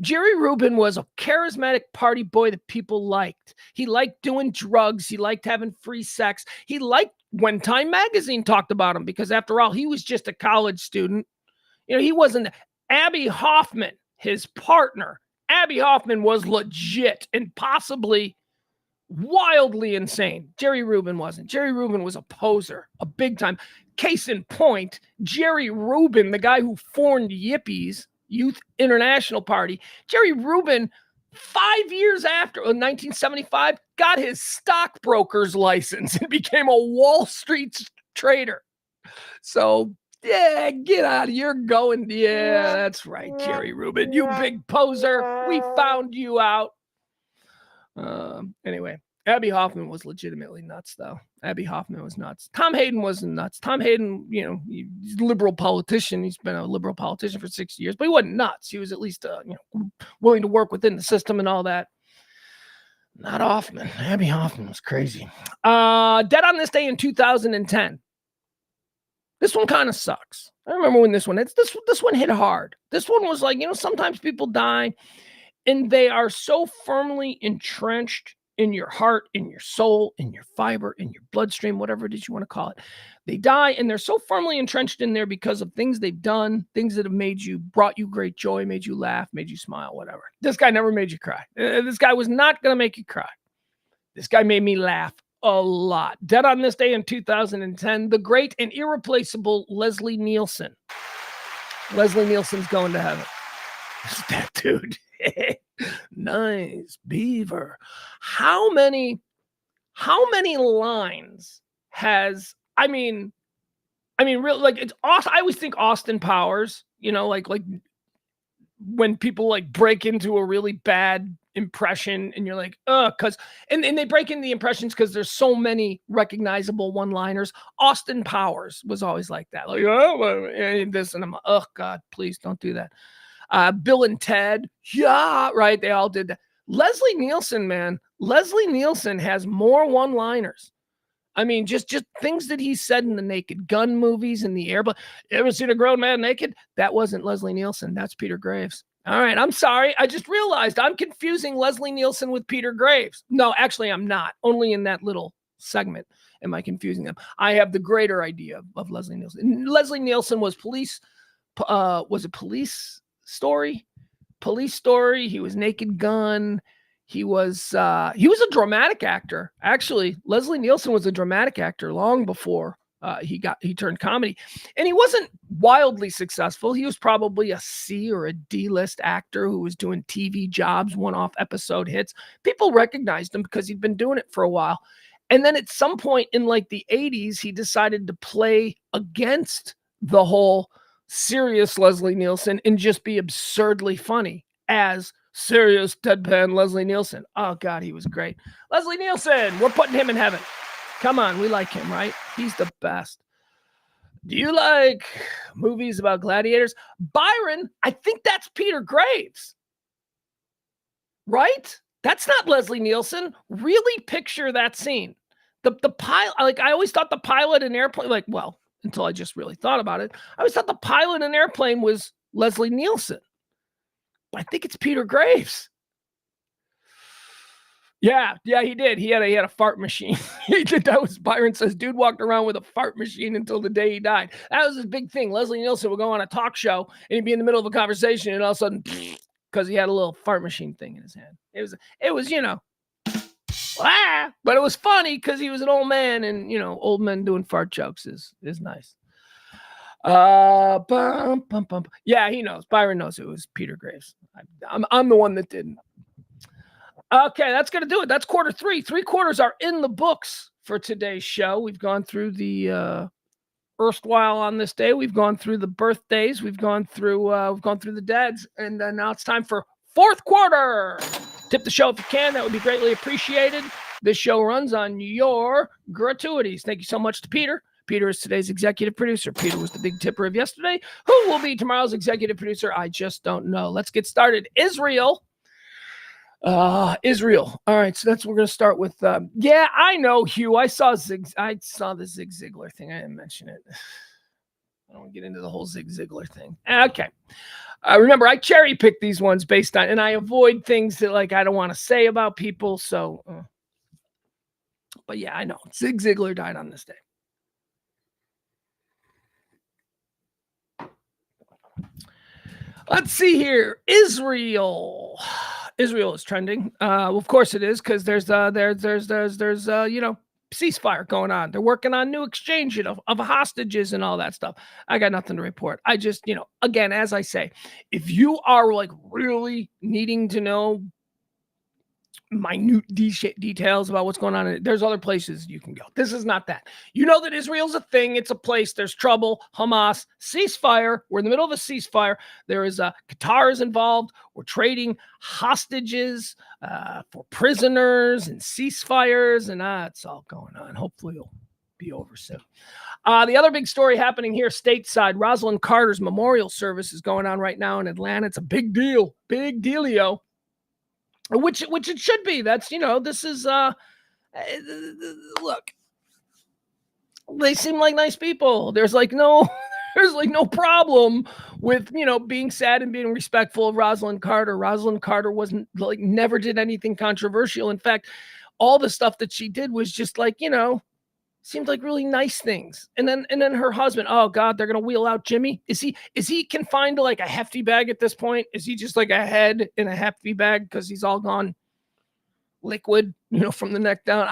Jerry Rubin was a charismatic party boy that people liked. He liked doing drugs. He liked having free sex. He liked when Time Magazine talked about him, because after all, he was just a college student. You know, he wasn't. Abby Hoffman, his partner, Abby Hoffman was legit and possibly wildly insane. Jerry Rubin wasn't. Jerry Rubin was a poser, a big time. Case in point, Jerry Rubin, the guy who formed Yippies, Youth International Party, Jerry Rubin, 5 years after, 1975, got his stockbroker's license and became a Wall Street trader. So, yeah, get out of here. You're going. Yeah, that's right, Jerry Rubin. You big poser. We found you out. Anyway, Abby Hoffman was legitimately nuts, though. Abby Hoffman was nuts. Tom Hayden wasn't nuts. Tom Hayden, you know, he's a liberal politician. He's been a liberal politician for 60 years, but he wasn't nuts. He was at least, willing to work within the system and all that. Not Hoffman. Abby Hoffman was crazy. Dead on this day in 2010. This one kind of sucks. I remember when this one hit hard. This one was like, sometimes people die and they are so firmly entrenched in your heart, in your soul, in your fiber, in your bloodstream, whatever it is you want to call it. They die and they're so firmly entrenched in there because of things they've done, things that have brought you great joy, made you laugh, made you smile, whatever. This guy never made you cry. This guy was not going to make you cry. This guy made me laugh a lot. Dead on this day in 2010, the great and irreplaceable Leslie Nielsen. Leslie Nielsen's going to heaven. That dude. Nice beaver. How many lines has, I mean, real, like, it's awesome. I always think Austin Powers, like when people like break into a really bad impression and you're like, and they break into the impressions because there's so many recognizable one-liners. Austin Powers was always like that. Like, this, and I'm like, oh God, please don't do that. Bill and Ted, yeah, right. They all did that. Leslie Nielsen, man. Leslie Nielsen has more one-liners. I mean, just things that he said in the Naked Gun movies, in the air. But you ever seen a grown man naked? That wasn't Leslie Nielsen. That's Peter Graves. All right, I'm sorry. I just realized I'm confusing Leslie Nielsen with Peter Graves. No, actually, I'm not. Only in that little segment am I confusing them. I have the greater idea of Leslie Nielsen. Leslie Nielsen was Police Story? Police Story. He was Naked Gun. He was a dramatic actor. Actually, Leslie Nielsen was a dramatic actor long before he turned comedy. And he wasn't wildly successful. He was probably a C or a D-list actor who was doing TV jobs, one-off episode hits. People recognized him because he'd been doing it for a while. And then at some point in like the 80s, he decided to play against the whole serious Leslie Nielsen and just be absurdly funny as serious deadpan Leslie Nielsen. Oh God, he was great. Leslie Nielsen, we're putting him in heaven. Come on, we like him, right? He's the best. Do you like movies about gladiators? Byron, I think that's Peter Graves. Right? That's not Leslie Nielsen. Really picture that scene. The pilot, like I always thought the pilot in Airplane, like, well, until I just really thought about it. I always thought the pilot in Airplane was Leslie Nielsen. But I think it's Peter Graves. Yeah, he did. He had a fart machine. He did. That was Byron says, dude walked around with a fart machine until the day he died. That was his big thing. Leslie Nielsen would go on a talk show and he'd be in the middle of a conversation and all of a sudden, because he had a little fart machine thing in his hand. It was, but it was funny because he was an old man, and old men doing fart jokes is nice. Yeah, he knows. Byron knows it was Peter Graves. I'm the one that didn't. Okay, that's going to do it. That's quarter three. 3 quarters are in the books for today's show. We've gone through the erstwhile on this day. We've gone through the birthdays. We've gone through the dads, and now it's time for fourth quarter. Tip the show if you can. That would be greatly appreciated. This show runs on your gratuities. Thank you so much to Peter. Peter is today's executive producer. Peter was the big tipper of yesterday. Who will be tomorrow's executive producer? I just don't know. Let's get started. Israel. All right, so that's what we're gonna start with. Yeah, I know, Hugh. I saw the Zig Ziglar thing. I didn't mention it. I don't want to get into the whole Zig Ziglar thing. Okay. Remember, I cherry pick these ones based on, and I avoid things that like I don't want to say about people. So, but yeah, I know Zig Ziglar died on this day. Let's see here. Israel is trending. Of course it is, because there's ceasefire going on. They're working on new exchange of hostages and all that stuff. I got nothing to report. I just, again, as I say, if you are like really needing to know minute details about what's going on, there's other places you can go. This is not that. You know that Israel's a thing. It's a place. There's trouble. Hamas, ceasefire. We're in the middle of a ceasefire. There is Qatar is involved. We're trading hostages for prisoners and ceasefires, and it's all going on. Hopefully it'll be over soon. The other big story happening here stateside, Rosalind Carter's memorial service is going on right now in Atlanta. It's a big deal. Big dealio. Which it should be. That's, this is, look, they seem like nice people. There's no problem with, being sad and being respectful of Rosalind Carter. Rosalind Carter wasn't never did anything controversial. In fact, all the stuff that she did was just seemed like really nice things. And then her husband, oh God, they're going to wheel out Jimmy. Is he confined to like a hefty bag at this point? Is he just like a head in a hefty bag because he's all gone liquid, from the neck down.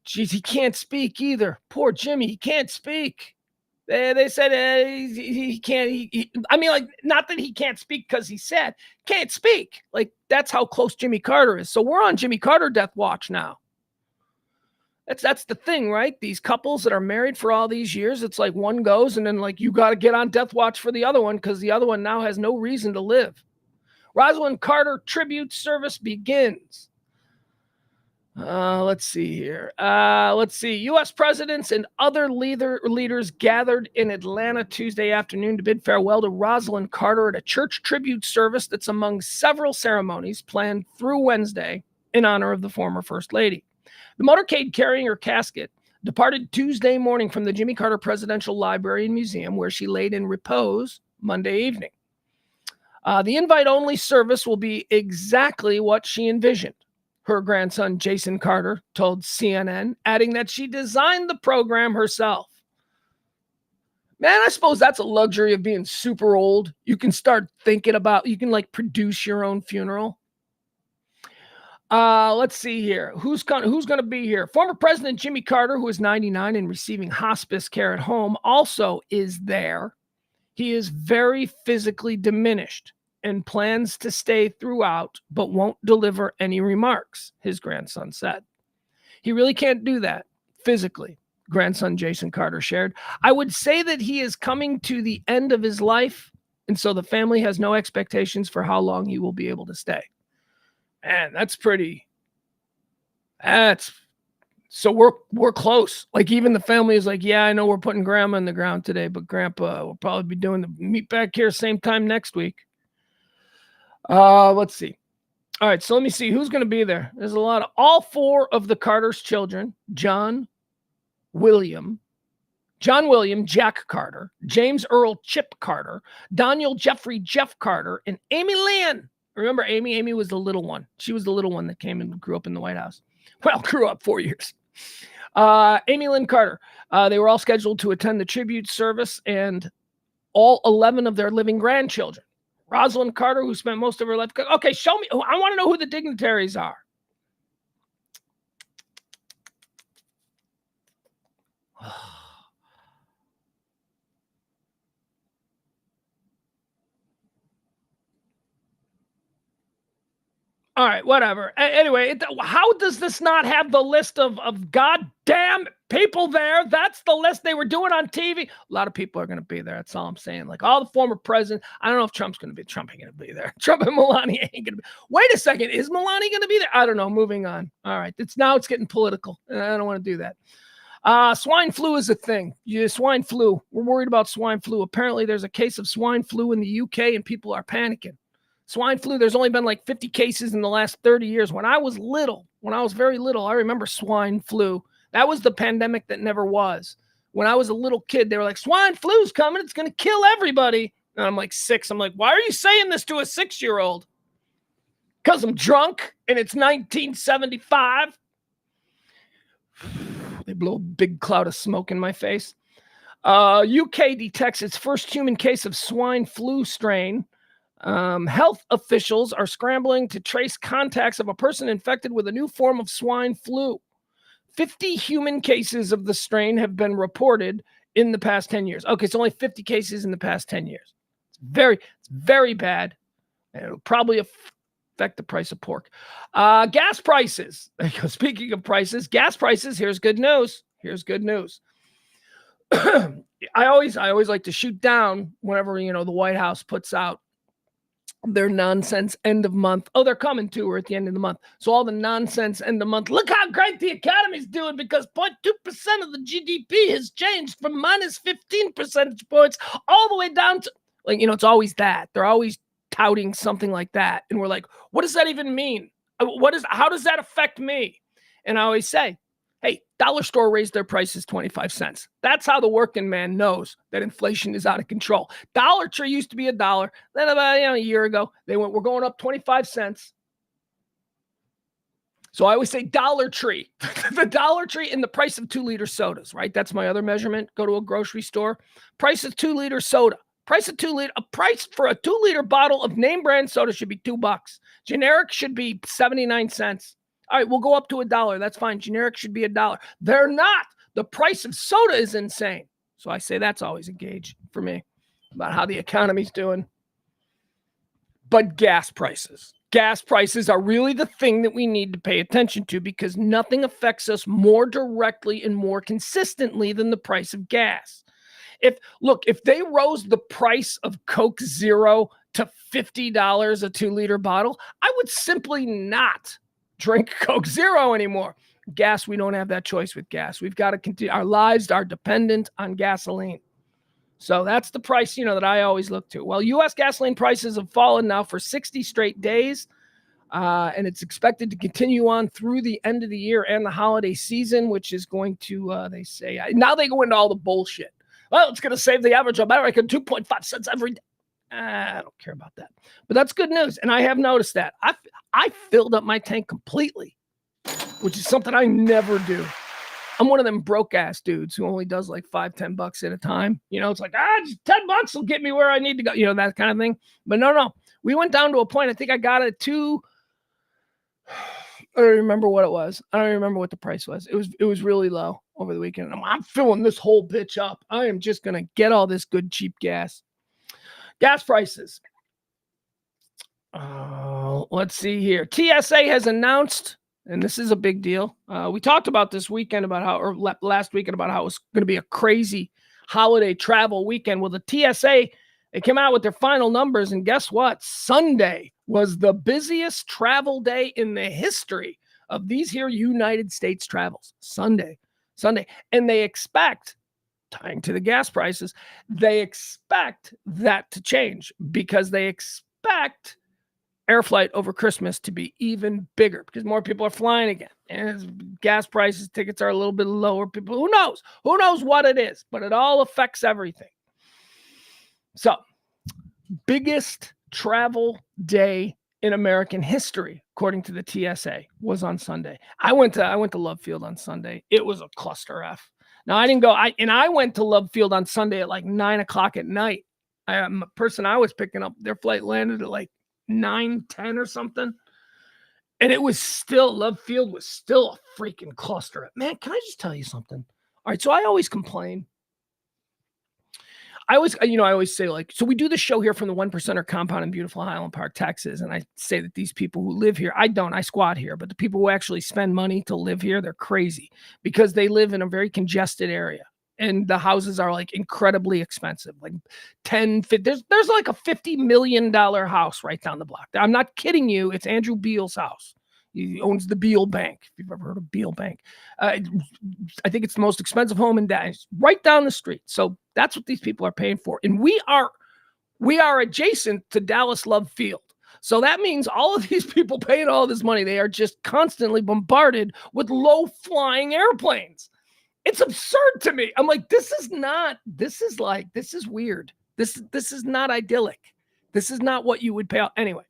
Geez, he can't speak either. Poor Jimmy, he can't speak. They said he can't. I mean, like, not that he can't speak because he's sad. Can't speak. Like, that's how close Jimmy Carter is. So we're on Jimmy Carter death watch now. That's the thing, right? These couples that are married for all these years, it's like one goes and then like you got to get on death watch for the other one because the other one now has no reason to live. Rosalind Carter tribute service begins. Let's see here. U.S. presidents and other leaders gathered in Atlanta Tuesday afternoon to bid farewell to Rosalind Carter at a church tribute service that's among several ceremonies planned through Wednesday in honor of the former First Lady. The motorcade carrying her casket departed Tuesday morning from the Jimmy Carter Presidential Library and Museum, where she laid in repose Monday evening. The invite-only service will be exactly what she envisioned, her grandson Jason Carter told CNN, adding that she designed the program herself. Man, I suppose that's a luxury of being super old. You can start thinking about, you can like produce your own funeral. Let's see here. Who's going to be here? Former President Jimmy Carter, who is 99 and receiving hospice care at home, also is there. He is very physically diminished and plans to stay throughout, but won't deliver any remarks, his grandson said. He really can't do that physically, grandson Jason Carter shared. I would say that he is coming to the end of his life, and so the family has no expectations for how long he will be able to stay. Man, so we're close. Like, even the family is like, yeah, I know we're putting grandma in the ground today, but grandpa will probably be doing the meet back here same time next week. Let's see. All right, so let me see who's going to be there. There's a lot of all four of the Carter's children: John William, Jack Carter, James Earl Chip Carter, Daniel Jeffrey Jeff Carter, and Amy Lynn. Remember Amy? Amy was the little one. She was the little one that came and grew up in the White House. Well, grew up 4 years. Amy Lynn Carter. They were all scheduled to attend the tribute service, and all 11 of their living grandchildren. Rosalind Carter, who spent most of her life. Okay, show me. I want to know who the dignitaries are. All right, whatever. Anyway, how does this not have the list of goddamn people there? That's the list they were doing on TV. A lot of people are going to be there. That's all I'm saying. Like, all the former presidents. I don't know if Trump's going to be. Trump ain't going to be there. Trump and Melania ain't going to be. Wait a second. Is Melania going to be there? I don't know. Moving on. All right. It's getting political. I don't want to do that. Swine flu is a thing. Swine flu. We're worried about swine flu. Apparently, there's a case of swine flu in the UK, and people are panicking. Swine flu, there's only been like 50 cases in the last 30 years. When I was very little, I remember swine flu. That was the pandemic that never was. When I was a little kid, they were like, swine flu's coming. It's going to kill everybody. And I'm like 6. I'm like, why are you saying this to a 6-year-old? Because I'm drunk and it's 1975. They blow a big cloud of smoke in my face. UK detects its first human case of swine flu strain. Health officials are scrambling to trace contacts of a person infected with a new form of swine flu. 50 human cases of the strain have been reported in the past 10 years. Okay, it's only 50 cases in the past 10 years. It's very bad. And it'll probably affect the price of pork. Gas prices. Speaking of prices, gas prices, here's good news. I always like to shoot down whenever, the White House puts out their nonsense end of month. Oh, they're coming to her at the end of the month. So all the nonsense end of month. Look how great the economy's doing because 0.2% of the GDP has changed from minus 15 percentage points all the way down to, it's always that. They're always touting something like that. And we're like, what does that even mean? How does that affect me? And I always say, hey, dollar store raised their prices 25 cents. That's how the working man knows that inflation is out of control. Dollar Tree used to be $1. Then about a year ago, we're going up 25 cents. So I always say Dollar Tree. The Dollar Tree and the price of 2-liter sodas, right? That's my other measurement. Go to a grocery store. Price of 2-liter soda. A price for a 2-liter bottle of name brand soda should be $2. Generic should be 79 cents. All right, we'll go up to $1. That's fine. Generic should be $1. They're not. The price of soda is insane. So I say that's always a gauge for me about how the economy's doing. But gas prices. Gas prices are really the thing that we need to pay attention to because nothing affects us more directly and more consistently than the price of gas. If they rose the price of Coke Zero to $50 a 2-liter bottle, I would simply not drink Coke Zero anymore. Gas, we don't have that choice with gas. We've got to continue. Our lives are dependent on gasoline. So that's the price, that I always look to. Well, U.S. gasoline prices have fallen now for 60 straight days, and it's expected to continue on through the end of the year and the holiday season, which is going to, they say, now they go into all the bullshit. Well, it's going to save the average American 2.5 cents every day. I don't care about that. But that's good news, and I have noticed that. I filled up my tank completely, which is something I never do. I'm one of them broke ass dudes who only does like $5-10 at a time. It's like, just $10 will get me where I need to go, that kind of thing. But no. We went down to a point. I think I got it to, I don't remember what it was. I don't remember what the price was. It was really low over the weekend. I'm filling this whole bitch up. I am just going to get all this good, cheap gas. Gas prices. Let's see here. TSA has announced, and this is a big deal. We talked about this weekend last weekend about how it was going to be a crazy holiday travel weekend. Well, the TSA, they came out with their final numbers, and guess what? Sunday was the busiest travel day in the history of these here United States travels. Sunday. And they expect, tying to the gas prices, they expect that to change because they expect air flight over Christmas to be even bigger because more people are flying again. And gas prices, tickets are a little bit lower. People, who knows what it is, but it all affects everything. So, biggest travel day in American history, according to the TSA, was on Sunday. I went to Love Field on Sunday. It was a cluster F. Now I didn't go. I went to Love Field on Sunday at like 9:00 at night. The person I was picking up, their flight landed at like 9:10 or something, and it was still, Love Field was still a freaking cluster. Man, can I just tell you something? All right, so I always complain. I always say, like, so we do the show here from the 1%er compound in beautiful Highland Park, Texas, and I say that these people who live here, I squat here, but the people who actually spend money to live here, they're crazy because they live in a very congested area. And the houses are like incredibly expensive, like 10, 50, there's like a $50 million house right down the block. I'm not kidding you. It's Andrew Beal's house. He owns the Beal Bank. If you've ever heard of Beal Bank, I think it's the most expensive home in Dallas, right down the street. So that's what these people are paying for. And we are adjacent to Dallas Love Field. So that means all of these people paying all this money, they are just constantly bombarded with low flying airplanes. It's absurd to me. I'm like, this is weird. This is not idyllic. This is not what you would pay out. Anyway,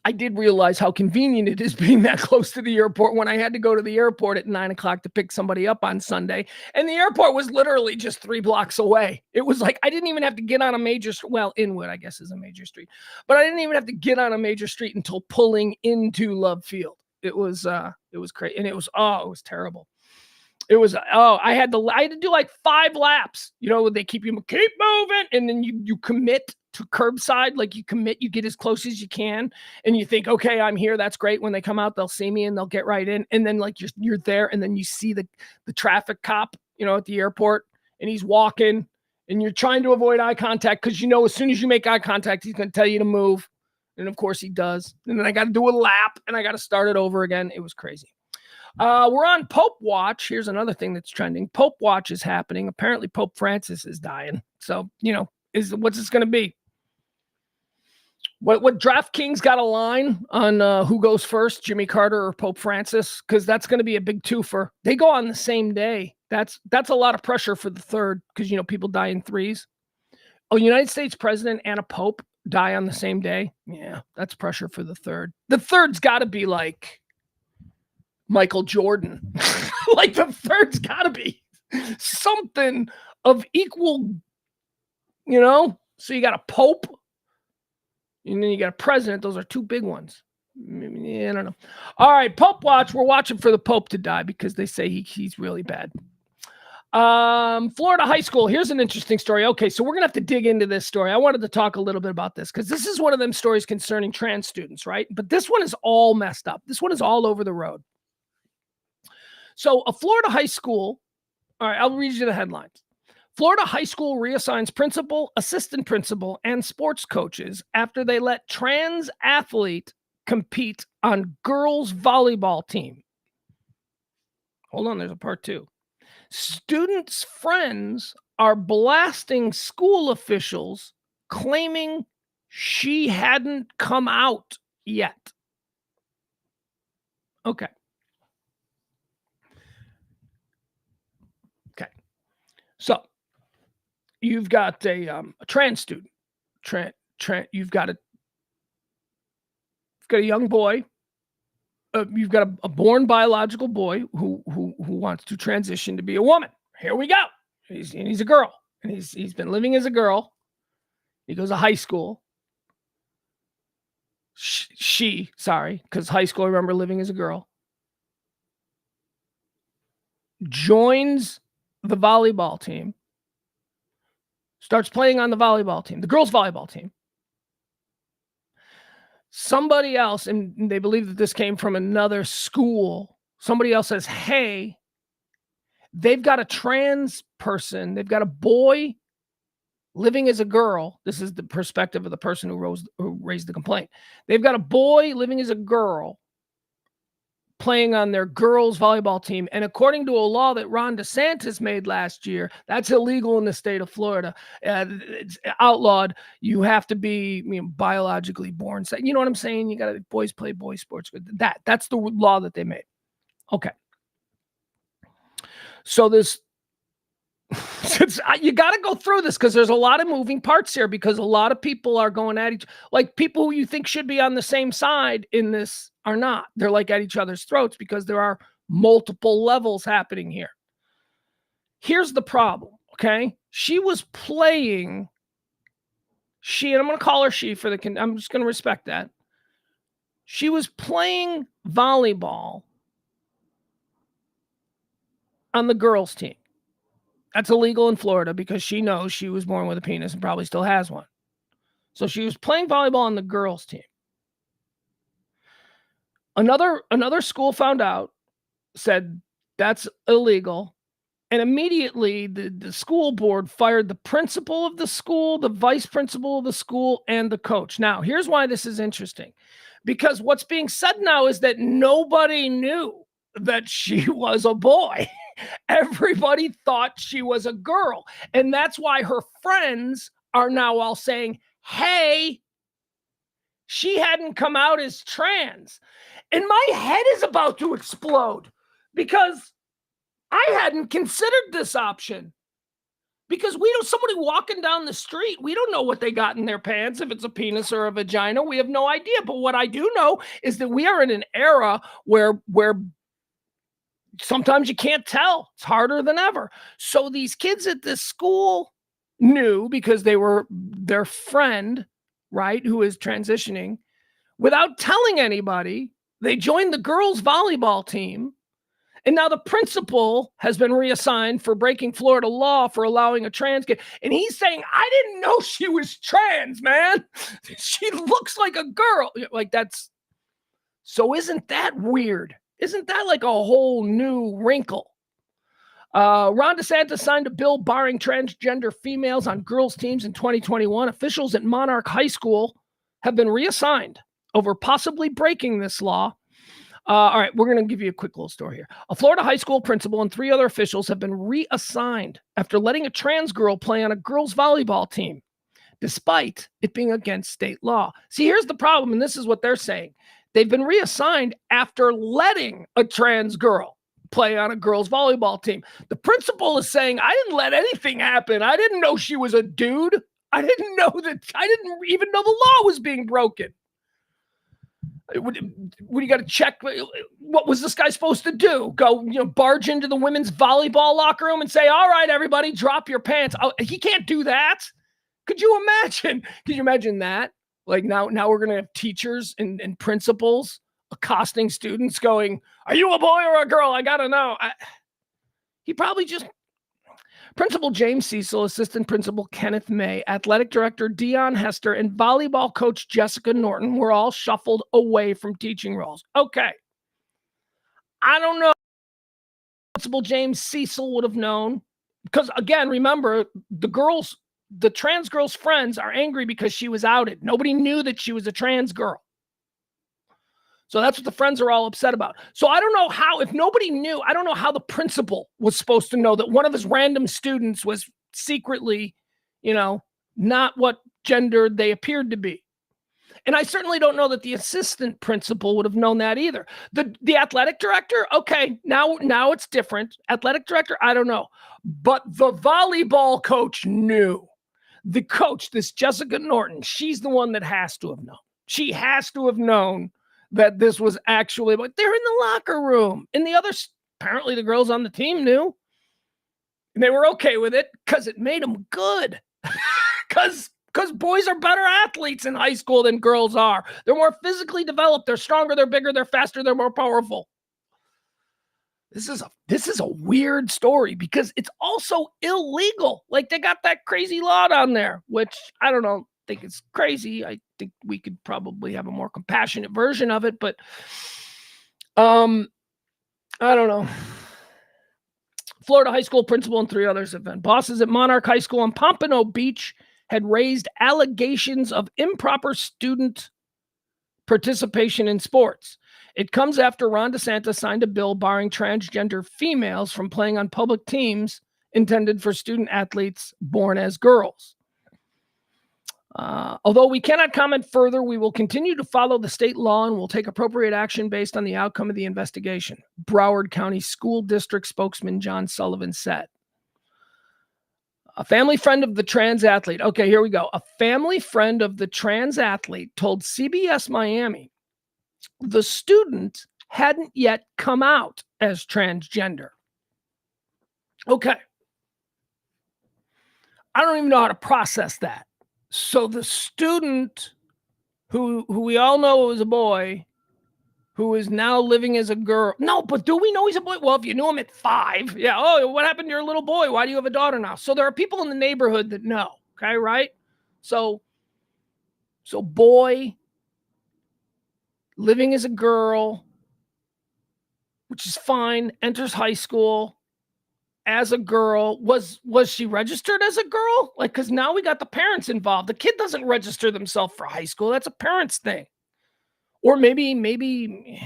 I did realize how convenient it is being that close to the airport when I had to go to the airport at 9:00 to pick somebody up on Sunday. And the airport was literally just 3 blocks away. It was like, I didn't even have to get on a major street. Well, Inwood, I guess, is a major street, but I didn't even have to get on a major street until pulling into Love Field. It was crazy. And it was terrible. It was, I had to do like 5 laps. They keep moving. And then you commit to curbside. Like you get as close as you can. And you think, okay, I'm here. That's great. When they come out, they'll see me and they'll get right in. And then like you're there. And then you see the traffic cop, at the airport, and he's walking and you're trying to avoid eye contact. Cause as soon as you make eye contact, he's going to tell you to move. And of course he does. And then I got to do a lap and I got to start it over again. It was crazy. We're on Pope Watch. Here's another thing that's trending. Pope Watch is happening. Apparently Pope Francis is dying. So, what's this going to be? What DraftKings got a line on who goes first, Jimmy Carter or Pope Francis? Because that's going to be a big twofer. They go on the same day. That's a lot of pressure for the third because, people die in threes. A United States president and a Pope die on the same day. Yeah, that's pressure for the third. The third's got to be like Michael Jordan. Like the third's got to be something of equal, so you got a Pope And then you got a president. Those are two big ones. I don't know. All right, Pope Watch. We're watching for the Pope to die because they say he's really bad. Florida high school. Here's an interesting story. Okay, so we're gonna have to dig into this story. I wanted to talk a little bit about this because this is one of them stories concerning trans students, right? But this one is all messed up. This one is all over the road. So a Florida high school. All right, I'll read you the headlines. Florida high school reassigns principal, assistant principal, and sports coaches after they let trans athlete compete on girls volleyball team. Hold on, there's a part 2. Students' friends are blasting school officials claiming she hadn't come out yet. Okay. So you've got a trans student. You've got a young boy. You've got a born biological boy who wants to transition to be a woman. Here we go. He's a girl, and he's been living as a girl. He goes to high school. Because high school, I remember living as a girl. Joins the volleyball team. Starts playing on the volleyball team, the girls' volleyball team. Somebody else, and they believe that this came from another school, somebody else says, hey, they've got a trans person, they've got a boy living as a girl. This is the perspective of the person who raised the complaint. They've got a boy living as a girl playing on their girls' volleyball team. And according to a law that Ron DeSantis made last year, that's illegal in the state of Florida. It's outlawed. You have to be biologically born. You know what I'm saying? You got to boys play boys sports. That's the law that they made. Okay. So you got to go through this because there's a lot of moving parts here because a lot of people are going at each, like people who you think should be on the same side in this are not. They're like at each other's throats because there are multiple levels happening here. Here's the problem, okay? She was playing, and I'm going to call her she I'm just going to respect that. She was playing volleyball on the girls' team. That's illegal in Florida because she knows she was born with a penis and probably still has one. So she was playing volleyball on the girls' team. Another school found out, said that's illegal, and immediately the school board fired the principal of the school, the vice principal of the school, and the coach. Now, here's why this is interesting. Because what's being said now is that nobody knew that she was a boy. Everybody thought she was a girl. And that's why her friends are now all saying, hey, she hadn't come out as trans. And my head is about to explode because I hadn't considered this option. Because we don't, somebody walking down the street, we don't know what they got in their pants, if it's a penis or a vagina. We have no idea. But what I do know is that we are in an era where sometimes you can't tell. It's harder than ever. So these kids at this school knew because they were their friend, right, who is transitioning. Without telling anybody, they joined the girls' volleyball team. And now the principal has been reassigned for breaking Florida law for allowing a trans kid. And he's saying, I didn't know she was trans, man. She looks like a girl. Like that's, so isn't that weird? Isn't that like a whole new wrinkle? Ron DeSantis signed a bill barring transgender females on girls' teams in 2021. Officials at Monarch High School have been reassigned over possibly breaking this law. All right, we're going to give you a quick little story here. A Florida high school principal and 3 other officials have been reassigned after letting a trans girl play on a girls' volleyball team, despite it being against state law. See, here's the problem, and this is what they're saying. They've been reassigned after letting a trans girl play on a girls' volleyball team. The principal is saying, I didn't let anything happen. I didn't know she was a dude. I didn't even know the law was being broken. What you got to check? What was this guy supposed to do? Go, barge into the women's volleyball locker room and say, all right, everybody, drop your pants. Oh, he can't do that. Could you imagine? Could you imagine that? Like now we're going to have teachers and principals accosting students going, are you a boy or a girl? I got to know. He probably just... Principal James Cecil, Assistant Principal Kenneth May, Athletic Director Dion Hester, and volleyball coach Jessica Norton were all shuffled away from teaching roles. Okay. I don't know. Principal James Cecil would have known. Because, again, remember, the trans girl's friends are angry because she was outed. Nobody knew that she was a trans girl. So that's what the friends are all upset about. So I don't know how, if nobody knew, I don't know how the principal was supposed to know that one of his random students was secretly, not what gender they appeared to be. And I certainly don't know that the assistant principal would have known that either. The athletic director, okay, now it's different. Athletic director, I don't know. But the volleyball coach knew. The coach, this Jessica Norton, she's the one that has to have known. She has to have known that this was actually, but they're in the locker room. And the others, apparently the girls on the team knew. And they were okay with it because it made them good. Because boys are better athletes in high school than girls are. They're more physically developed. They're stronger. They're bigger. They're faster. They're more powerful. This is a weird story because it's also illegal. Like they got that crazy law down there, which I don't think it's crazy. I think we could probably have a more compassionate version of it, but I don't know. Florida high school principal and 3 others have been. Bosses at Monarch High School on Pompano Beach had raised allegations of improper student participation in sports. It comes after Ron DeSantis signed a bill barring transgender females from playing on public teams intended for student athletes born as girls. Although we cannot comment further, we will continue to follow the state law and will take appropriate action based on the outcome of the investigation, Broward County School District spokesman John Sullivan said. A family friend of the trans athlete. Okay, here we go. A family friend of the trans athlete told CBS Miami the student hadn't yet come out as transgender. Okay. I don't even know how to process that. So the student who we all know is a boy who is now living as a girl. No, but do we know he's a boy? Well, if you knew him at 5, yeah. Oh, what happened to your little boy? Why do you have a daughter now? So there are people in the neighborhood that know. Okay, right? So boy living as a girl, which is fine, enters high school as a girl. Was she registered as a girl? Like, because now we got the parents involved. The kid doesn't register themselves for high school. That's a parent's thing. Or maybe,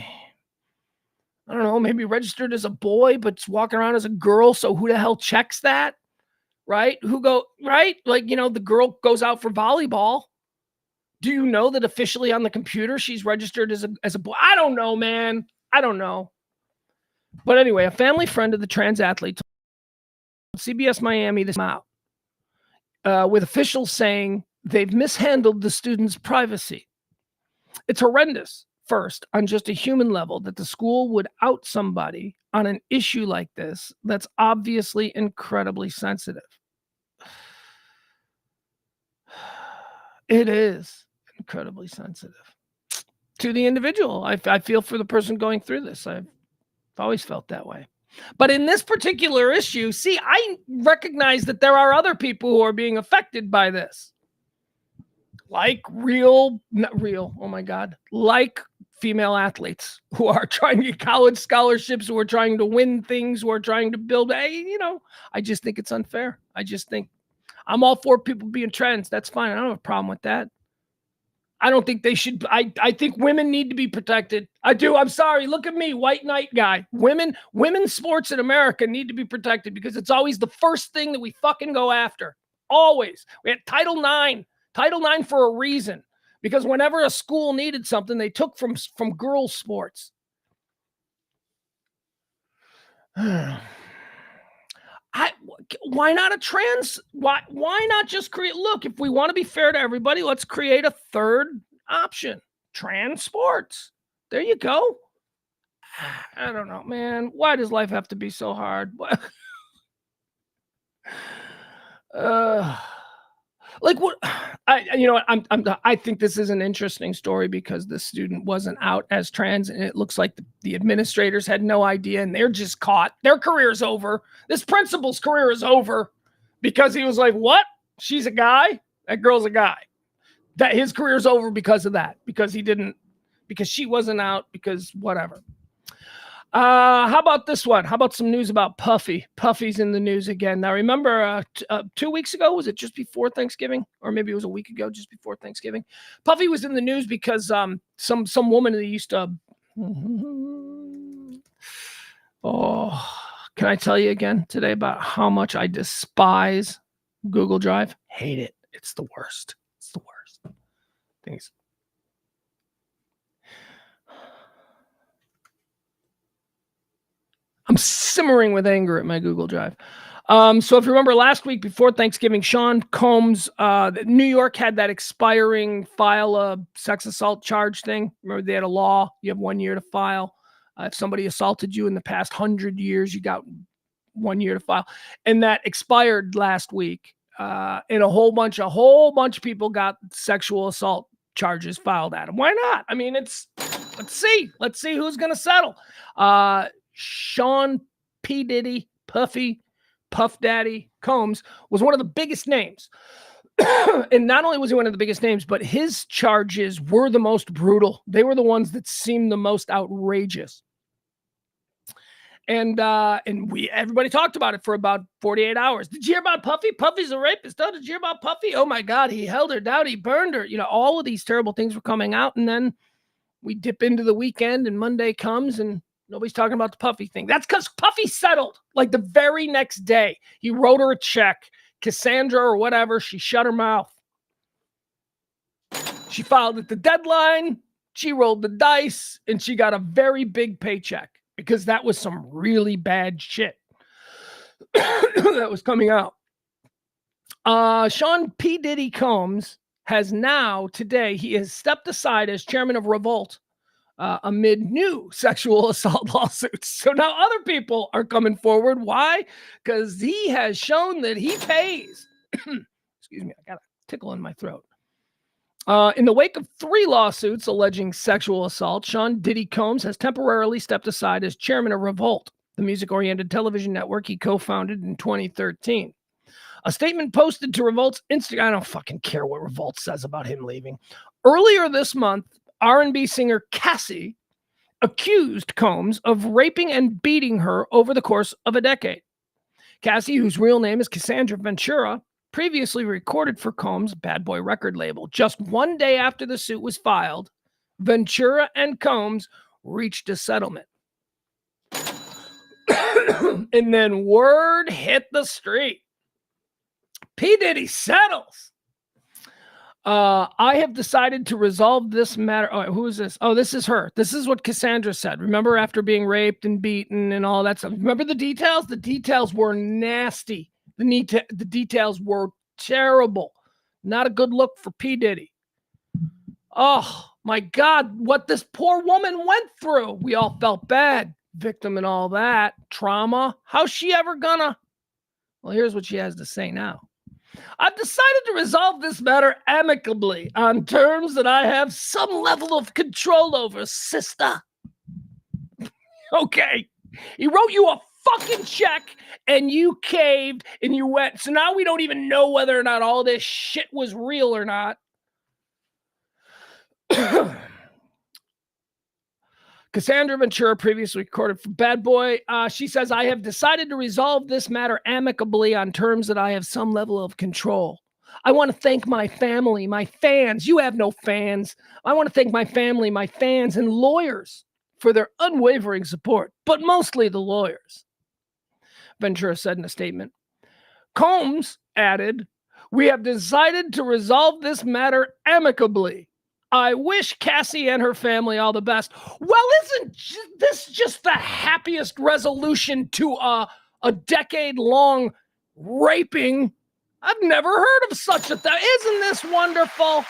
I don't know, maybe registered as a boy, but walking around as a girl. So who the hell checks that? Right? Right? Like, the girl goes out for volleyball. Do you know that officially on the computer she's registered as a boy? I don't know, man. I don't know. But anyway, a family friend of the trans athlete told CBS Miami this out with officials saying they've mishandled the student's privacy. It's horrendous, first, on just a human level, that the school would out somebody on an issue like this that's obviously incredibly sensitive. It is incredibly sensitive to the individual. I feel for the person going through this. I've always felt that way. But in this particular issue, see, I recognize that there are other people who are being affected by this. Like like female athletes who are trying to get college scholarships, who are trying to win things, who are trying to build, I just think it's unfair. I just think I'm all for people being trans. That's fine. I don't have a problem with that. I don't think they should. I think women need to be protected. I do. I'm sorry. Look at me, white knight guy. Women's sports in America need to be protected because it's always the first thing that we fucking go after. Always. We had Title IX for a reason, because whenever a school needed something, they took from girls' sports. Why not a trans? Why not just create? Look, if we want to be fair to everybody, let's create a third option: trans sports. There you go. I don't know, man. Why does life have to be so hard? Like what? You know what? I think this is an interesting story because the student wasn't out as trans, and it looks like the administrators had no idea, and they're just caught. Their career's over. This principal's career is over because he was like, "What? She's a guy. That girl's a guy." That his career's over because of that. Because she wasn't out. Because whatever. How about this one? How about some news about Puffy? Puffy's in the news again. Now, remember 2 weeks ago, was it just before Thanksgiving? Or maybe it was a week ago, just before Thanksgiving. Puffy was in the news because some woman that used to... Oh, can I tell you again today about how much I despise Google Drive? Hate it. It's the worst. It's the worst. Things. I'm simmering with anger at my Google Drive. So if you remember last week before Thanksgiving, Sean Combs, New York had that expiring file a sex assault charge thing. Remember they had a law. You have 1 year to file. If somebody assaulted you in the past 100 years, you got 1 year to file. And that expired last week. And a whole bunch of people got sexual assault charges filed at them. Why not? I mean, let's see who's going to settle. Sean P. Diddy, Puffy, Puff Daddy Combs was one of the biggest names. And not only was he one of the biggest names, but his charges were the most brutal. They were the ones that seemed the most outrageous. And everybody talked about it for about 48 hours. Did you hear about Puffy? Puffy's a rapist. Oh, did you hear about Puffy? Oh my God, he held her down. He burned her. You know, all of these terrible things were coming out. And then we dip into the weekend and Monday comes and nobody's talking about the Puffy thing. That's because Puffy settled like the very next day. He wrote her a check. Cassandra or whatever, she shut her mouth. She filed at the deadline. She rolled the dice and she got a very big paycheck because that was some really bad shit that was coming out. Sean P. Diddy Combs has now, today, he has stepped aside as chairman of Revolt amid new sexual assault lawsuits. So now other people are coming forward. Why? Because he has shown that he pays. Excuse me, I got a tickle in my throat. In the wake of 3 lawsuits alleging sexual assault, Sean Diddy Combs has temporarily stepped aside as chairman of Revolt, the music-oriented television network he co-founded in 2013. A statement posted to Revolt's Instagram. I don't fucking care what Revolt says about him leaving. Earlier this month, R&B singer Cassie accused Combs of raping and beating her over the course of a decade. Cassie, whose real name is Cassandra Ventura, previously recorded for Combs' Bad Boy record label. Just 1 day after the suit was filed, Ventura and Combs reached a settlement. And then word hit the street. P. Diddy settles. I have decided to resolve this matter. Oh, who is this? Oh, this is her. This is what Cassandra said. Remember after being raped and beaten and all that stuff? Remember the details? The details were nasty. The details were terrible. Not a good look for P. Diddy. Oh, my God, what this poor woman went through. We all felt bad. Victim and all that. Trauma. How's she ever gonna? Well, here's what she has to say now. I've decided to resolve this matter amicably on terms that I have some level of control over, sister. Okay. He wrote you a fucking check and you caved and you went. So now we don't even know whether or not all this shit was real or not. Cassandra Ventura previously recorded for Bad Boy. She says, I have decided to resolve this matter amicably on terms that I have some level of control. I want to thank my family, my fans. You have no fans. I want to thank my family, my fans, and lawyers for their unwavering support, but mostly the lawyers, Ventura said in a statement. Combs added, we have decided to resolve this matter amicably. I wish Cassie and her family all the best. Well, isn't this just the happiest resolution to a decade-long raping? I've never heard of such a thing. Isn't this wonderful?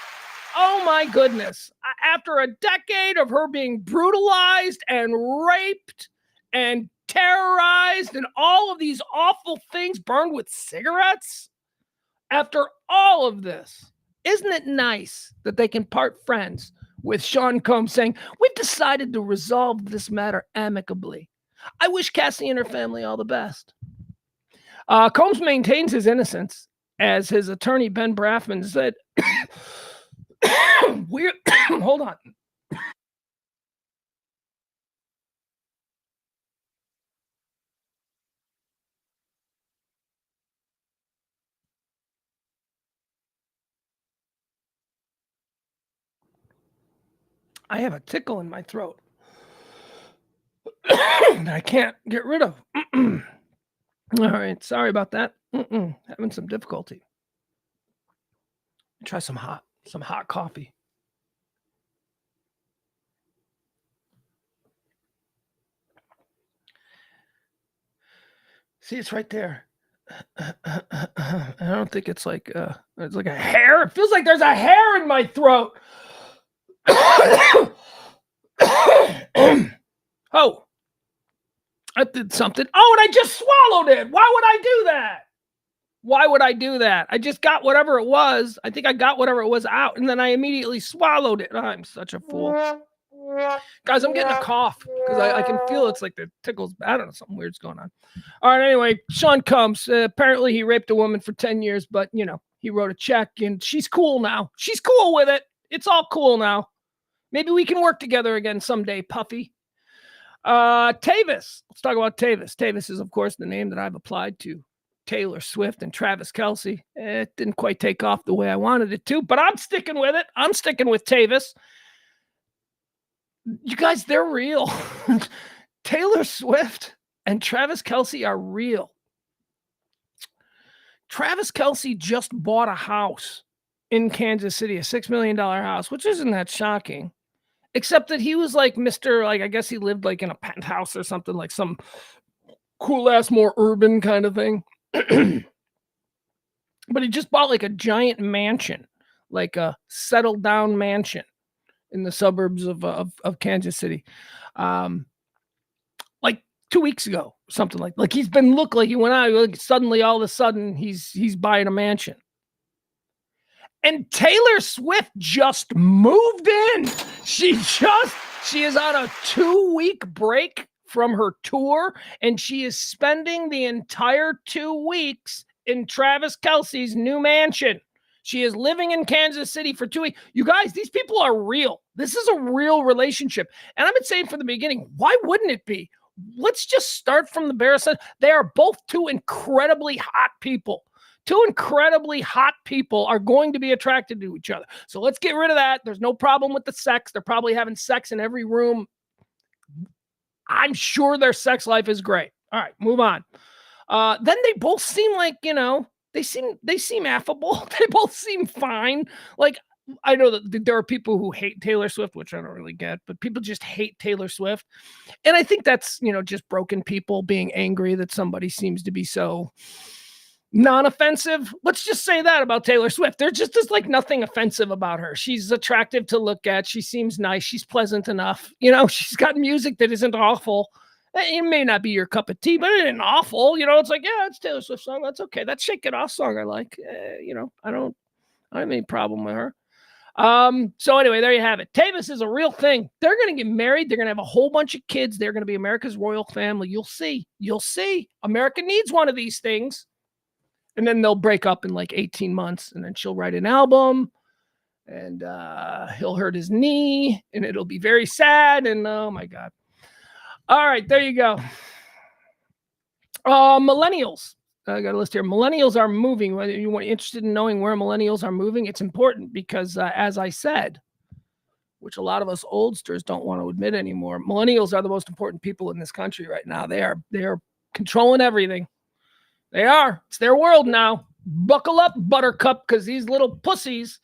Oh, my goodness. After a decade of her being brutalized and raped and terrorized and all of these awful things, burned with cigarettes, After all of this, isn't it nice that they can part friends with Sean Combs saying, "We've decided to resolve this matter amicably. I wish Cassie and her family all the best." Combs maintains his innocence, as his attorney Ben Braffman said. We're hold on. I have a tickle in my throat that I can't get rid of. All right, sorry about that. Having some difficulty. Try some hot coffee. See, it's right there. I don't think it's like a hair. It feels like there's a hair in my throat. Oh, I did something. Oh, and I just swallowed it. Why would I do that? Why would I do that? I just got whatever it was. I think I got whatever it was out, and then I immediately swallowed it. I'm such a fool. Guys, I'm getting a cough because I can feel it's like the tickles. I don't know, something weird's going on. All right, anyway, Sean Combs. Apparently, he raped a woman for 10 years, but, he wrote a check, and she's cool now. She's cool with it. It's all cool now. Maybe we can work together again someday, Puffy. Tavis. Let's talk about Tavis. Tavis is, of course, the name that I've applied to Taylor Swift and Travis Kelce. It didn't quite take off the way I wanted it to, but I'm sticking with it. I'm sticking with Tavis. You guys, they're real. Taylor Swift and Travis Kelce are real. Travis Kelce just bought a house in Kansas City, a $6 million house, which isn't that shocking. Except that he was like Mr. I guess he lived like in a penthouse or something, like some cool ass, more urban kind of thing. But he just bought like a giant mansion, like a settled down mansion in the suburbs of Kansas City. Like 2 weeks ago, something like he's been looked like he went out, like suddenly all of a sudden he's buying a mansion. And Taylor Swift just moved in. She is on a 2-week break from her tour, and she is spending the entire 2 weeks in Travis Kelce's new mansion. She is living in Kansas City for 2 weeks. You guys, these people are real. This is a real relationship. And I've been saying from the beginning, why wouldn't it be? Let's just start from the bare side. They are both two incredibly hot people. Two incredibly hot people are going to be attracted to each other. So let's get rid of that. There's no problem with the sex. They're probably having sex in every room. I'm sure their sex life is great. All right, move on. Then they both seem like, they seem affable. They both seem fine. Like, I know that there are people who hate Taylor Swift, which I don't really get, but people just hate Taylor Swift. And I think that's, just broken people being angry that somebody seems to be so non-offensive. Let's just say that about Taylor Swift. There's just like nothing offensive about her. She's attractive to look at. She seems nice. She's pleasant enough. She's got music that isn't awful. It may not be your cup of tea, but it ain't awful. It's like, yeah, it's Taylor Swift song. That's okay. That Shake It Off song I like. I don't have any problem with her. So anyway, there you have it. Tavis is a real thing. They're going to get married. They're going to have a whole bunch of kids. They're going to be America's royal family. You'll see. America needs one of these things. And then they'll break up in like 18 months, and then she'll write an album, and he'll hurt his knee, and it'll be very sad. And oh my God. All right, there you go. Millennials. I got a list here. Millennials are moving. Whether you want interested in knowing where millennials are moving, it's important because, as I said, which a lot of us oldsters don't want to admit anymore, millennials are the most important people in this country right now. They are controlling everything. They are. It's their world now. Buckle up, Buttercup, because these little pussies,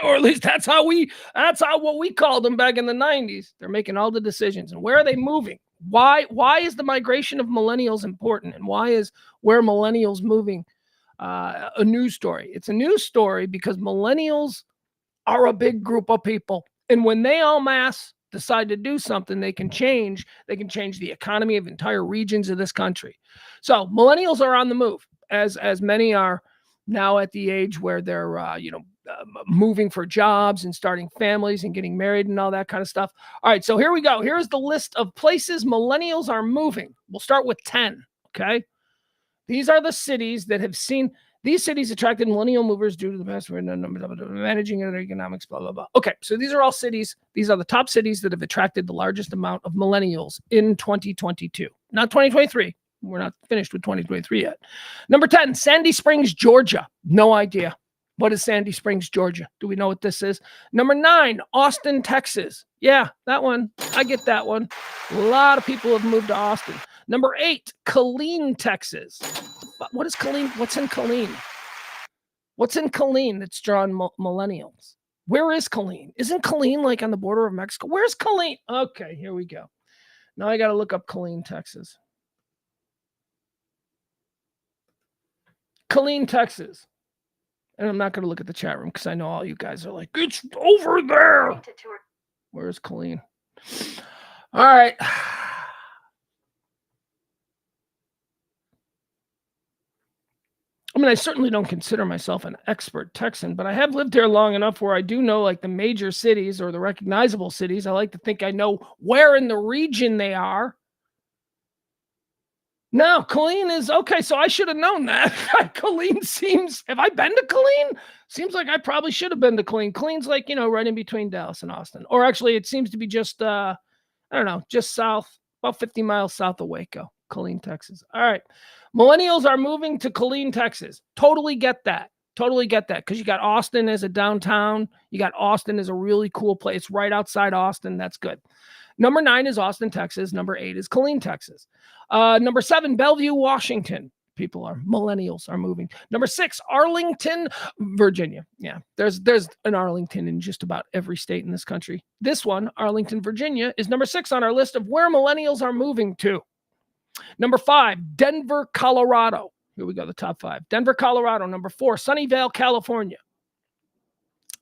or at least that's how what we called them back in the 90s. They're making all the decisions. And where are they moving? Why is the migration of millennials important? And why is where millennials moving a news story? It's a news story because millennials are a big group of people. And when they en masse decide to do something, they can change the economy of entire regions of this country. So millennials are on the move, as many are now at the age where they're, moving for jobs and starting families and getting married and all that kind of stuff. All right, so here we go. Here's the list of places millennials are moving. We'll start with 10, okay? These are the cities that have seen, these cities attracted millennial movers due to the past managing their economics, blah, blah, blah. Okay, so these are all cities. These are the top cities that have attracted the largest amount of millennials in 2022. Not 2023. We're not finished with 2023 yet. Number 10, Sandy Springs, Georgia. No idea. What is Sandy Springs, Georgia? Do we know what this is? Number 9, Austin, Texas. Yeah, that one. I get that one. A lot of people have moved to Austin. Number 8, Killeen, Texas. What is Killeen? What's in Killeen? What's in Killeen that's drawing millennials? Where is Killeen? Isn't Killeen like on the border of Mexico? Where's Killeen? Okay, here we go. Now I got to look up Killeen, Texas. Killeen, Texas. And I'm not going to look at the chat room because I know all you guys are like, it's over there. Where's Killeen? All right. I mean, I certainly don't consider myself an expert Texan, but I have lived here long enough where I do know like the major cities or the recognizable cities. I like to think I know where in the region they are. No, Killeen is okay. So I should have known that. Killeen seems, have I been to Killeen? Seems like I probably should have been to Killeen. Killeen's like, right in between Dallas and Austin. Or actually, it seems to be just, I don't know, just south, about 50 miles south of Waco, Killeen, Texas. All right. Millennials are moving to Killeen, Texas. Totally get that. Totally get that. Because you got Austin as a downtown. You got Austin as a really cool place right outside Austin. That's good. Number 9 is Austin, Texas. Number 8 is Killeen, Texas. Number 7, Bellevue, Washington. Millennials are moving. Number 6, Arlington, Virginia. Yeah, there's an Arlington in just about every state in this country. This one, Arlington, Virginia, is number 6 on our list of where millennials are moving to. Number 5, Denver, Colorado. Here we go, the top 5. Denver, Colorado. Number 4, Sunnyvale, California.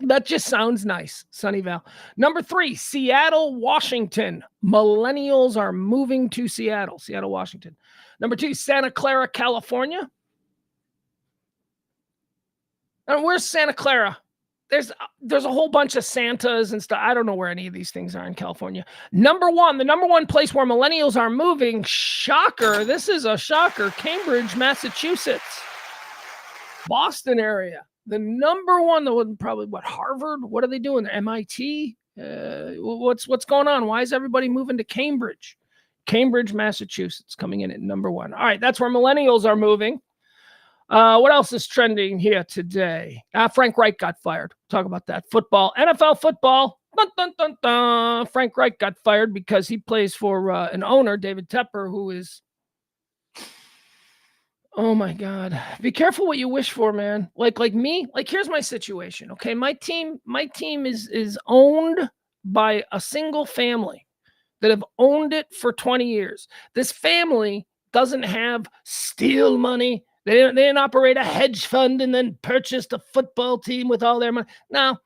That just sounds nice, Sunnyvale. Number 3, Seattle, Washington. Millennials are moving to Seattle, Washington. Number 2, Santa Clara, California. And where's Santa Clara? There's a whole bunch of Santas and stuff. I don't know where any of these things are in California. Number 1, the number 1 place where millennials are moving, shocker. This is a shocker. Cambridge, Massachusetts. Boston area. The number 1, probably Harvard? What are they doing there? MIT? What's going on? Why is everybody moving to Cambridge? Cambridge, Massachusetts, coming in at number 1. All right, that's where millennials are moving. What else is trending here today? Frank Reich got fired. Talk about that. Football, NFL football. Dun, dun, dun, dun. Frank Reich got fired because he plays for an owner, David Tepper, who is, oh my God. Be careful what you wish for, man. Like me, here's my situation. Okay. My team is owned by a single family that have owned it for 20 years. This family doesn't have steal money. They didn't operate a hedge fund and then purchased a football team with all their money. Now,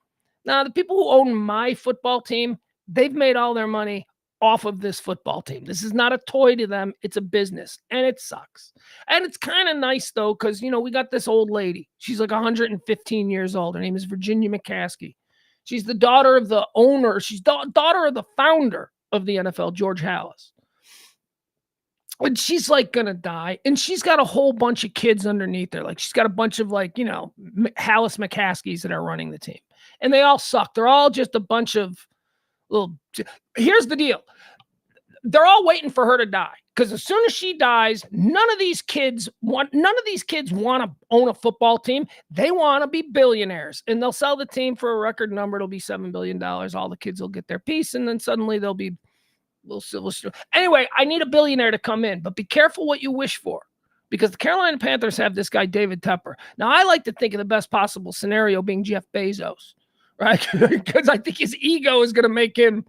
the people who own my football team, they've made all their money off of this football team. This is not a toy to them. It's a business, and it sucks. And it's kind of nice, though, because, we got this old lady. She's like 115 years old. Her name is Virginia McCaskey. She's the daughter of the owner. She's daughter of the founder of the NFL, George Halas. And she's like gonna die, and she's got a whole bunch of kids underneath her. Like she's got a bunch of Halas McCaskies that are running the team, and they all suck. They're all just a bunch of little. Here's the deal: they're all waiting for her to die because as soon as she dies, none of these kids want to own a football team. They want to be billionaires, and they'll sell the team for a record number. It'll be $7 billion. All the kids will get their piece, and then suddenly they'll be. Anyway, I need a billionaire to come in, but be careful what you wish for because the Carolina Panthers have this guy, David Tepper. Now, I like to think of the best possible scenario being Jeff Bezos, right? Because I think his ego is going to make him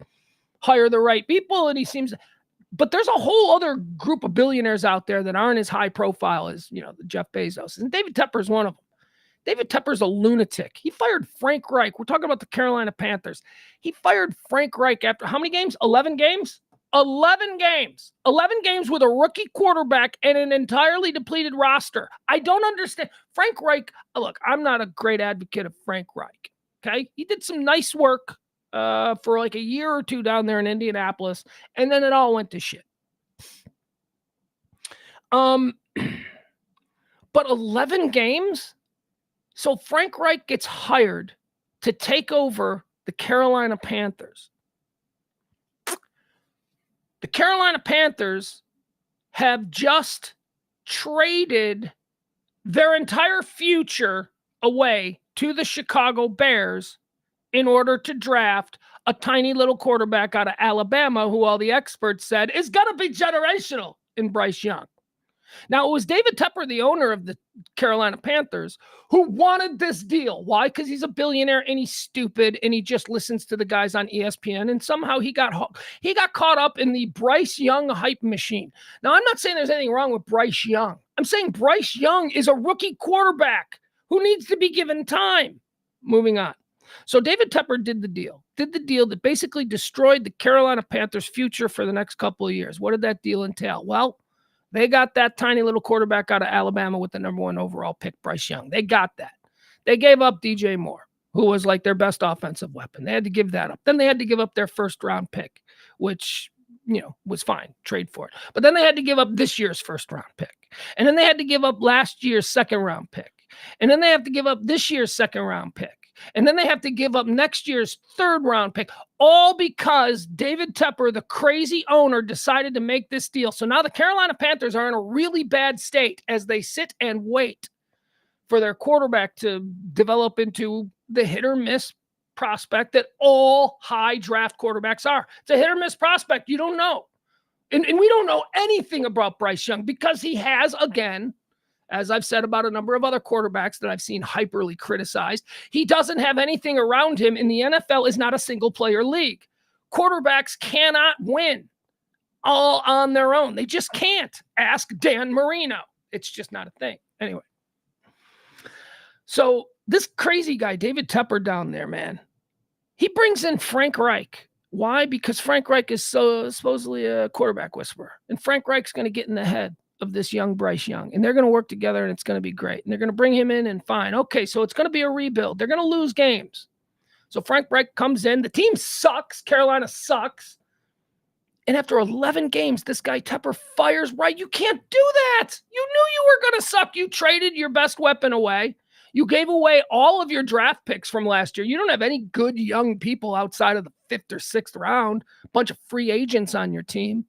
hire the right people, and he seems – but there's a whole other group of billionaires out there that aren't as high profile as, the Jeff Bezos, and David Tepper is one of them. David Tepper's a lunatic. He fired Frank Reich. We're talking about the Carolina Panthers. He fired Frank Reich after how many games? 11 games? 11 games. 11 games with a rookie quarterback and an entirely depleted roster. I don't understand. Frank Reich, look, I'm not a great advocate of Frank Reich, okay? He did some nice work for like a year or two down there in Indianapolis, and then it all went to shit. But 11 games? So Frank Reich gets hired to take over the Carolina Panthers. The Carolina Panthers have just traded their entire future away to the Chicago Bears in order to draft a tiny little quarterback out of Alabama who all the experts said is going to be generational in Bryce Young. Now, it was David Tepper, the owner of the Carolina Panthers, who wanted this deal. Why? Because he's a billionaire and he's stupid and he just listens to the guys on ESPN. And somehow he got caught up in the Bryce Young hype machine. Now, I'm not saying there's anything wrong with Bryce Young. I'm saying Bryce Young is a rookie quarterback who needs to be given time. Moving on. So David Tepper did the deal that basically destroyed the Carolina Panthers' future for the next couple of years. What did that deal entail? Well, they got that tiny little quarterback out of Alabama with the number 1 overall pick, Bryce Young. They got that. They gave up DJ Moore, who was like their best offensive weapon. They had to give that up. Then they had to give up their first-round pick, which, was fine. Trade for it. But then they had to give up this year's first-round pick. And then they had to give up last year's second-round pick. And then they have to give up this year's second-round pick. And then they have to give up next year's third-round pick, all because David Tepper, the crazy owner, decided to make this deal. So now the Carolina Panthers are in a really bad state as they sit and wait for their quarterback to develop into the hit-or-miss prospect that all high draft quarterbacks are. It's a hit-or-miss prospect. You don't know. And we don't know anything about Bryce Young because he has, again, as I've said about a number of other quarterbacks that I've seen hyperly criticized, he doesn't have anything around him, and the NFL is not a single-player league. Quarterbacks cannot win all on their own. They just can't. Ask Dan Marino. It's just not a thing. Anyway. So this crazy guy, David Tepper down there, man, he brings in Frank Reich. Why? Because Frank Reich is supposedly a quarterback whisperer, and Frank Reich's going to get in the head of this young Bryce Young, and they're going to work together, and it's going to be great. And they're going to bring him in, and fine. Okay, so it's going to be a rebuild. They're going to lose games. So Frank Reich comes in. The team sucks. Carolina sucks. And after 11 games, this guy Tepper fires Reich. You can't do that. You knew you were going to suck. You traded your best weapon away. You gave away all of your draft picks from last year. You don't have any good young people outside of the 5th or 6th round. A bunch of free agents on your team.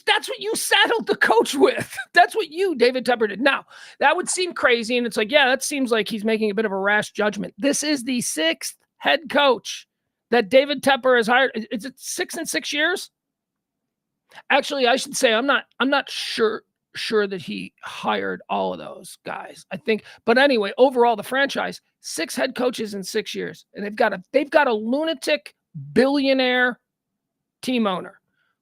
That's what you saddled the coach with. That's what you, David Tepper, did. Now, that would seem crazy, and it's like, yeah, that seems like he's making a bit of a rash judgment. This is the 6th head coach that David Tepper has hired. Is it 6 in 6 years? Actually, I should say I'm not sure that he hired all of those guys. I think, but anyway, overall, the franchise, 6 head coaches in 6 years, and they've got a lunatic billionaire team owner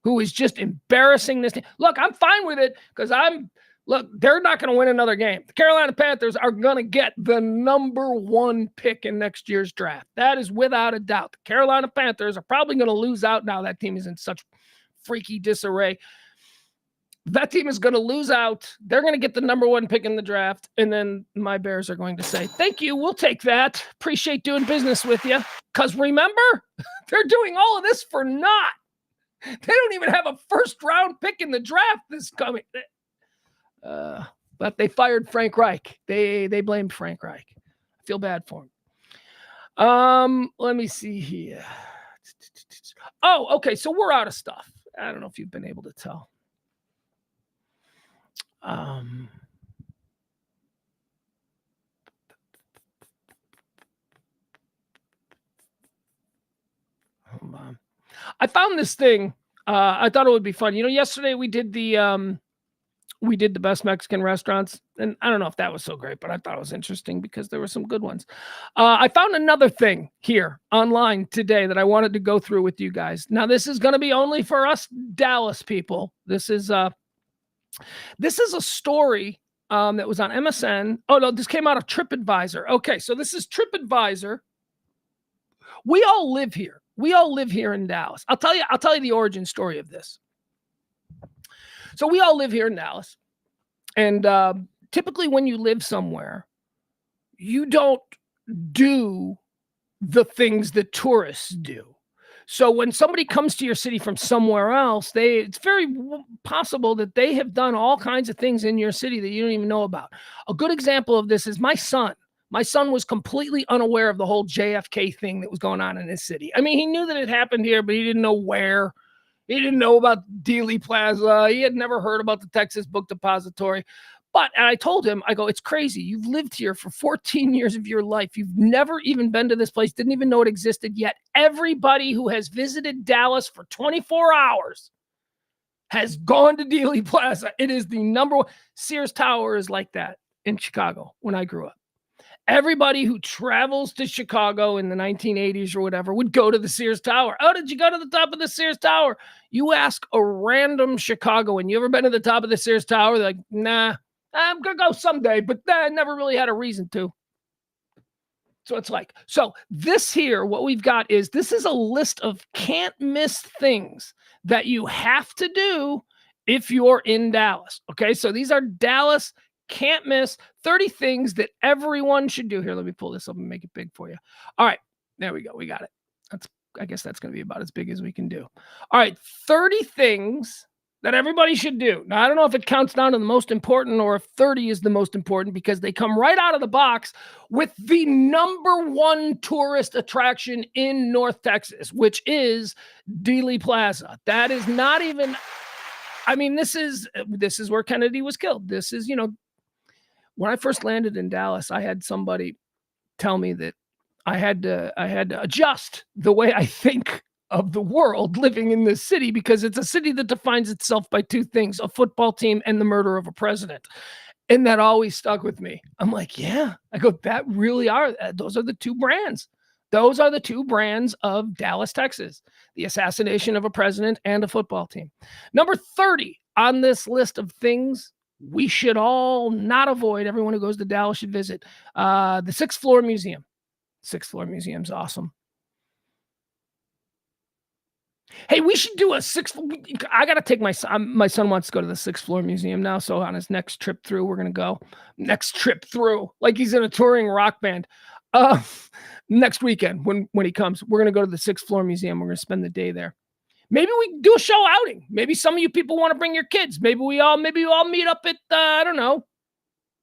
who is just embarrassing this team. Look, I'm fine with it because they're not going to win another game. The Carolina Panthers are going to get the number 1 pick in next year's draft. That is without a doubt. The Carolina Panthers are probably going to lose out now. That team is in such freaky disarray. That team is going to lose out. They're going to get the number 1 pick in the draft. And then my Bears are going to say, thank you. We'll take that. Appreciate doing business with you. Because remember, they're doing all of this for naught. They don't even have a first-round pick in the draft this coming. But they fired Frank Reich. They blamed Frank Reich. I feel bad for him. Let me see here. Oh, okay. So we're out of stuff. I don't know if you've been able to tell. Hold on. I found this thing. I thought it would be fun. Yesterday we did the best Mexican restaurants, and I don't know if that was so great, but I thought it was interesting because there were some good ones. I found another thing here online today that I wanted to go through with you guys. Now, this is going to be only for us Dallas people. This is a story that was on MSN. Oh no, this came out of TripAdvisor. Okay, so this is TripAdvisor. We all live here. we all live here in Dallas. I'll tell you the origin story of this. So we all live here in Dallas. And typically when you live somewhere, you don't do the things that tourists do. So when somebody comes to your city from somewhere else, it's very possible that they have done all kinds of things in your city that you don't even know about. A good example of this is my son. My son was completely unaware of the whole JFK thing that was going on in his city. I mean, he knew that it happened here, but he didn't know where. He didn't know about Dealey Plaza. He had never heard about the Texas Book Depository. And I told him, I go, it's crazy. You've lived here for 14 years of your life. You've never even been to this place, didn't even know it existed yet. Everybody who has visited Dallas for 24 hours has gone to Dealey Plaza. It is the number one. Sears Tower is like that in Chicago when I grew up. Everybody who travels to Chicago in the 1980s or whatever would go to the Sears Tower. Oh, did you go to the top of the Sears Tower? You ask a random Chicagoan, you ever been to the top of the Sears Tower? They're like, nah. I'm going to go someday, but I never really had a reason to. So it's like, so this here, what we've got is, this is a list of can't miss things that you have to do if you're in Dallas. Okay. So these are Dallas can't miss 30 things that everyone should do. Here, let me pull this up and make it big for you. All right. There we go. We got it. I guess that's going to be about as big as we can do. All right. 30 things that everybody should do. Now, I don't know if it counts down to the most important or if 30 is the most important, because they come right out of the box with the number one tourist attraction in North Texas, which is Dealey Plaza. That is not even, I mean, this is where Kennedy was killed. This is, when I first landed in Dallas, I had somebody tell me that I had to adjust the way I think of the world living in this city, because it's a city that defines itself by two things: a football team and the murder of a president. And that always stuck with me. I'm like, yeah, I go, those are the two brands. Those are the two brands of Dallas, Texas: the assassination of a president and a football team. Number 30 on this list of things we should all not avoid. Everyone who goes to Dallas should visit the Sixth Floor Museum. Sixth Floor Museum's awesome. Hey, we should do a I got to take my son wants to go to the Sixth Floor Museum now. So on his next trip through, we're going to go like he's in a touring rock band. Next weekend when he comes, we're going to go to the Sixth Floor Museum. We're going to spend the day there. Maybe we can do a show outing. Maybe some of you people want to bring your kids. Maybe we all meet up at, I don't know,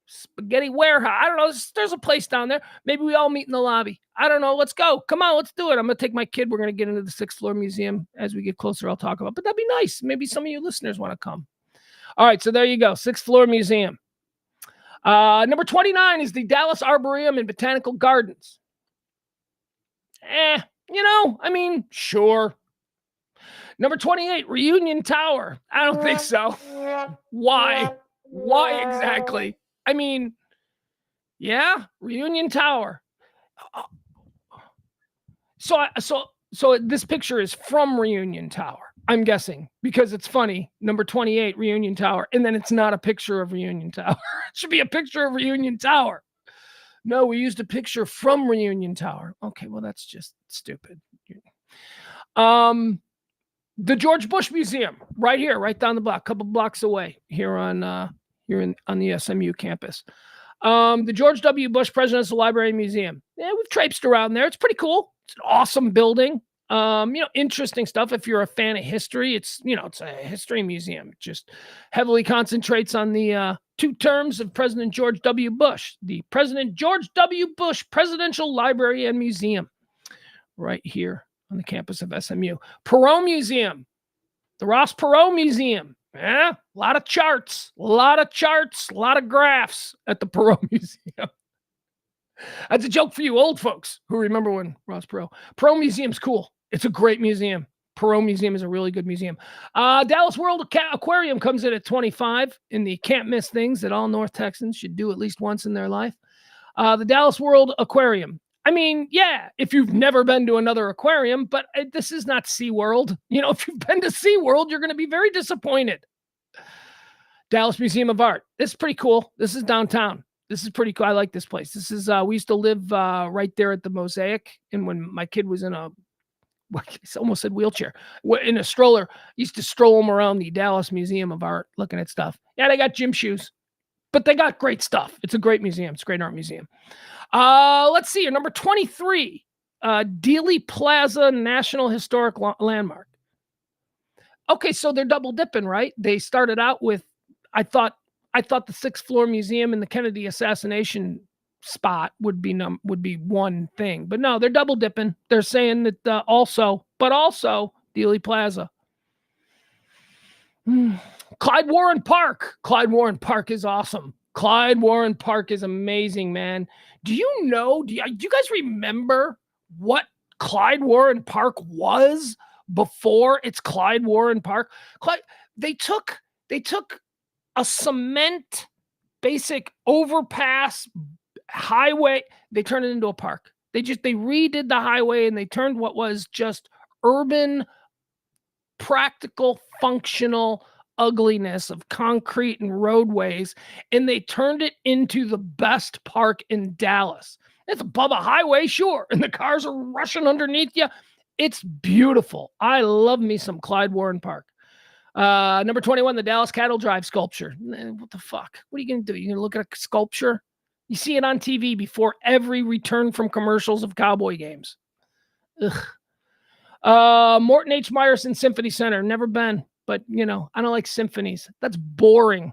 Spaghetti Warehouse. I don't know. There's a place down there. Maybe we all meet in the lobby. I don't know. Let's go. Come on, let's do it. I'm going to take my kid. We're going to get into the Sixth Floor Museum. As we get closer, I'll talk about, but that'd be nice. Maybe some of you listeners want to come. All right. So there you go. Sixth Floor Museum. Number 29 is the Dallas Arboretum and Botanical Gardens. Sure. Number 28, Reunion Tower. I don't think so. Why? Why exactly? Reunion Tower. So this picture is from Reunion Tower, I'm guessing, because it's funny. Number 28, Reunion Tower. And then it's not a picture of Reunion Tower. It should be a picture of Reunion Tower. No, we used a picture from Reunion Tower. Okay, well, that's just stupid. The George Bush Museum, right here, right down the block, a couple blocks away, here on the SMU campus. The George W. Bush Presidential Library and Museum. Yeah, we've traipsed around there. It's pretty cool. It's an awesome building. Interesting stuff. If you're a fan of history, it's a history museum. It just heavily concentrates on the 2 terms of President George W. Bush. The President George W. Bush Presidential Library and Museum, right here on the campus of SMU. Perot Museum, the Ross Perot Museum. Yeah, a lot of charts, a lot of graphs at the Perot Museum. That's a joke for you old folks who remember when Ross Perot. Perot Museum's cool. It's a great museum. Perot Museum is a really good museum. Dallas World Aquarium comes in at 25 in the can't miss things that all North Texans should do at least once in their life. The Dallas World Aquarium. If you've never been to another aquarium, but this is not SeaWorld. If you've been to SeaWorld, you're going to be very disappointed. Dallas Museum of Art. This is pretty cool. This is downtown. This is pretty cool. I like this place. This is, we used to live right there at the Mosaic. And when my kid was in I almost said wheelchair, in a stroller. Used to stroll them around the Dallas Museum of Art looking at stuff. Yeah, they got gym shoes, but they got great stuff. It's a great museum. It's a great art museum. Let's see here. Number 23, Dealey Plaza National Historic Landmark. Okay, so they're double dipping, right? They started out with, I thought the sixth floor museum and the Kennedy assassination spot would be one thing, but no, they're double dipping. They're saying that also Dealey Plaza. Clyde Warren Park. Clyde Warren Park is awesome. Clyde Warren Park is amazing, man. Do you guys remember what Clyde Warren Park was before it's Clyde Warren Park? They took a cement basic overpass highway, they turned it into a park. They redid the highway and they turned what was just urban, practical, functional ugliness of concrete and roadways, and they turned it into the best park in Dallas. It's above a highway, sure, and the cars are rushing underneath you. It's beautiful. I love me some Clyde Warren Park. Number 21, the Dallas Cattle Drive sculpture. What the fuck? What are you going to do? You're going to look at a sculpture? You see it on TV before every return from commercials of Cowboy games. Ugh. Morton H. Meyerson Symphony Center. Never been, but, I don't like symphonies. That's boring.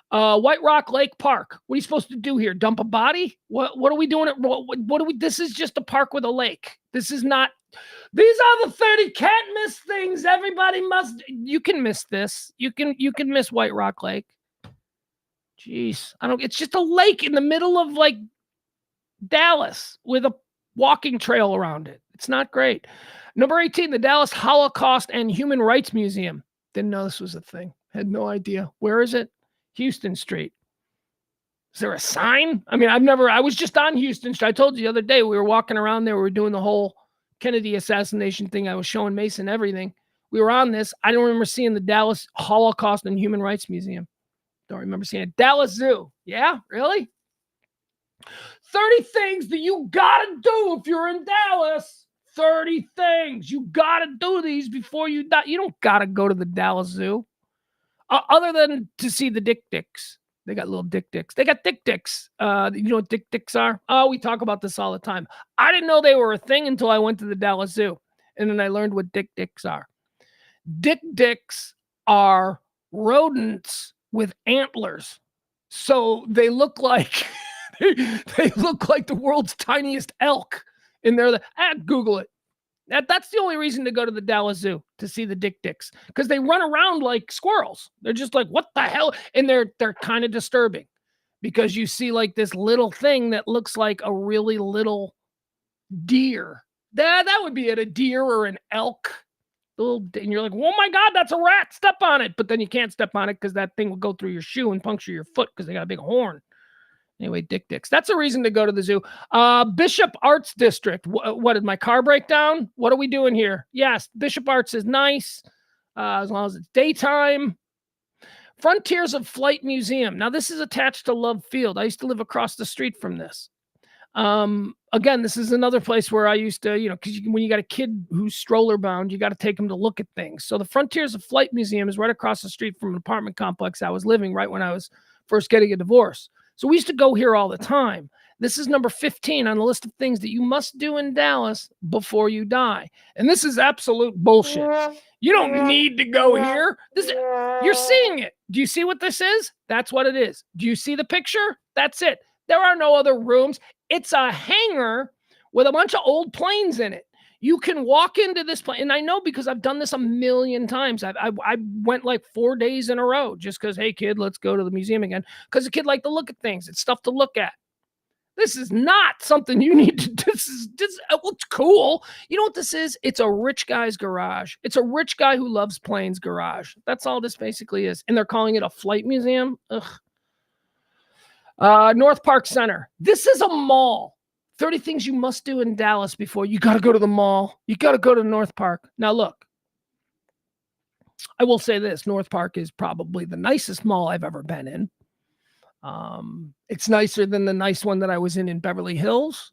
White Rock Lake Park. What are you supposed to do here? Dump a body? What are we doing? This is just a park with a lake. This is not. These are the 30 can't miss things. Everybody must. You can miss this. You can miss White Rock Lake. Jeez, it's just a lake in the middle of like Dallas with a walking trail around it. It's not great. Number 18, the Dallas Holocaust and Human Rights Museum. Didn't know this was a thing. Had no idea. Where is it? Houston Street. Is there a sign? I was just on Houston Street. I told you the other day, we were walking around there. We were doing the whole Kennedy assassination thing. I was showing Mason everything. We were on this. I don't remember seeing the Dallas Holocaust and Human Rights Museum. Don't remember seeing it. Dallas Zoo. Yeah, really? 30 things that you gotta do if you're in Dallas. 30 things. You gotta do these before you die. You don't gotta go to the Dallas Zoo. Other than to see the dick dicks. They got little dick dicks. They got dick dicks. You know what dick dicks are? Oh, we talk about this all the time. I didn't know they were a thing until I went to the Dallas Zoo. And then I learned what dick dicks are. Dick dicks are rodents with antlers. So they look like they look like the world's tiniest elk. And they're Google it. That's the only reason to go to the Dallas Zoo, to see the dick dicks, because they run around like squirrels. They're just like, what the hell? And they're kind of disturbing, because you see like this little thing that looks like a really little deer. That would be it, a deer or an elk. And you're like, oh my God, that's a rat. Step on it. But then you can't step on it because that thing will go through your shoe and puncture your foot because they got a big horn. Anyway, dick dicks. That's a reason to go to the zoo. Bishop Arts District. What, did my car break down? What are we doing here? Yes, Bishop Arts is nice, as long as it's daytime. Frontiers of Flight Museum. Now, this is attached to Love Field. I used to live across the street from this. Again, this is another place where I used to, because when you got a kid who's stroller bound, you got to take him to look at things. So the Frontiers of Flight Museum is right across the street from an apartment complex I was living right when I was first getting a divorce. So we used to go here all the time. This is number 15 on the list of things that you must do in Dallas before you die. And this is absolute bullshit. You don't need to go here. You're seeing it. Do you see what this is? That's what it is. Do you see the picture? That's it. There are no other rooms. It's a hangar with a bunch of old planes in it. You can walk into this plane, and I know because I've done this a million times. I went like 4 days in a row just because, hey, kid, let's go to the museum again. Because the kid liked to look at things. It's stuff to look at. This is not something you need to. This is it's cool. You know what this is? It's a rich guy's garage. It's a rich guy who loves planes garage. That's all this basically is. And they're calling it a flight museum. Ugh. North Park Center. This is a mall. 30 things you must do in Dallas before you got to go to the mall. You got to go to North Park. Now, look, I will say this. North Park is probably the nicest mall I've ever been in. It's nicer than the nice one that I was in Beverly Hills.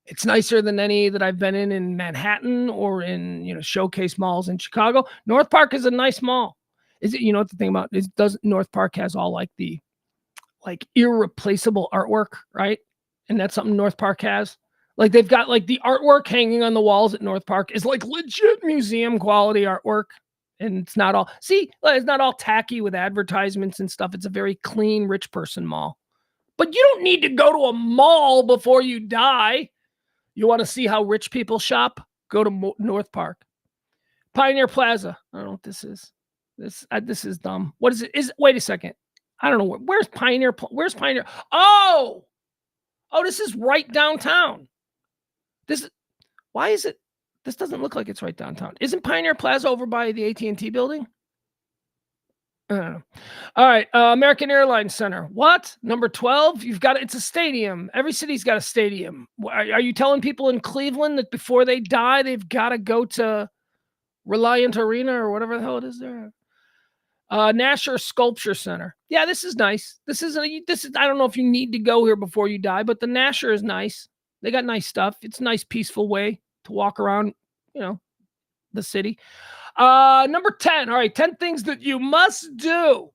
It's nicer than any that I've been in Manhattan or in, showcase malls in Chicago. North Park is a nice mall. Is it, what the thing about is does North Park has all like the irreplaceable artwork, right? And that's something North Park has. Like they've got like the artwork hanging on the walls at North Park is like legit museum quality artwork. And it's not all tacky with advertisements and stuff. It's a very clean, rich person mall. But you don't need to go to a mall before you die. You want to see how rich people shop? Go to North Park. Pioneer Plaza. I don't know what this is. This is dumb. What is it? Wait a second. I don't know. Where's Pioneer? Where's Pioneer? Oh, this is right downtown. Why is it? This doesn't look like it's right downtown. Isn't Pioneer Plaza over by the AT&T building? I don't know. All right. American Airlines Center. What? Number 12? It's a stadium. Every city's got a stadium. Are you telling people in Cleveland that before they die, they've got to go to Reliant Arena or whatever the hell it is there? Nasher Sculpture Center. Yeah, this is nice. This is I don't know if you need to go here before you die, but the Nasher is nice. They got nice stuff. It's a nice, peaceful way to walk around, the city. Number 10. All right, 10 things that you must do.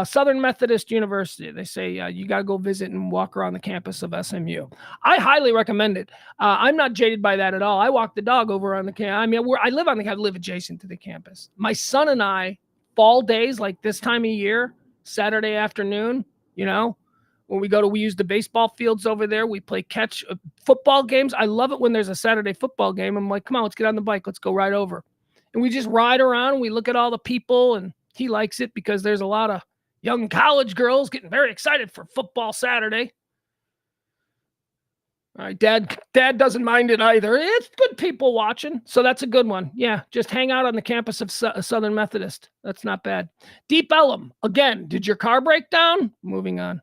Southern Methodist University. They say you got to go visit and walk around the campus of SMU. I highly recommend it. I'm not jaded by that at all. I walk the dog over on the campus. I mean, I live adjacent to the campus. My son and I, fall days like this time of year, Saturday afternoon, when we use the baseball fields over there. We play catch football games. I love it when there's a Saturday football game. I'm like, come on, let's get on the bike. Let's go ride over. And we just ride around. And we look at all the people, and he likes it because there's a lot of young college girls getting very excited for football Saturday. All right, Dad doesn't mind it either. It's good people watching, so that's a good one. Yeah, just hang out on the campus of Southern Methodist. That's not bad. Deep Ellum. Again, did your car break down? Moving on.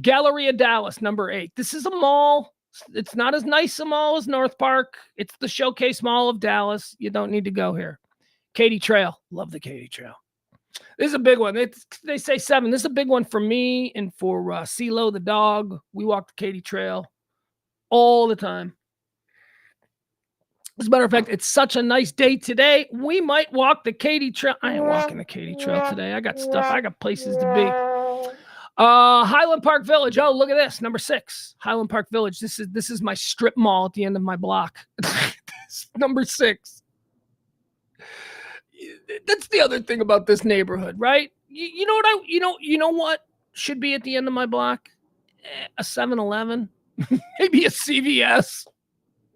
Galleria Dallas, number 8. This is a mall. It's not as nice a mall as North Park. It's the Showcase Mall of Dallas. You don't need to go here. Katy Trail. Love the Katy Trail. This is a big one. They say 7. This is a big one for me and for CeeLo the dog. We walk the Katy Trail all the time. As a matter of fact, it's such a nice day today. We might walk the Katy Trail. I ain't walking the Katy Trail today. I got stuff. I got places to be. Highland Park Village. Oh, look at this. Number 6. Highland Park Village. This is my strip mall at the end of my block. Number 6. That's the other thing about this neighborhood, right? You know what should be at the end of my block? A 7-Eleven. Maybe a CVS,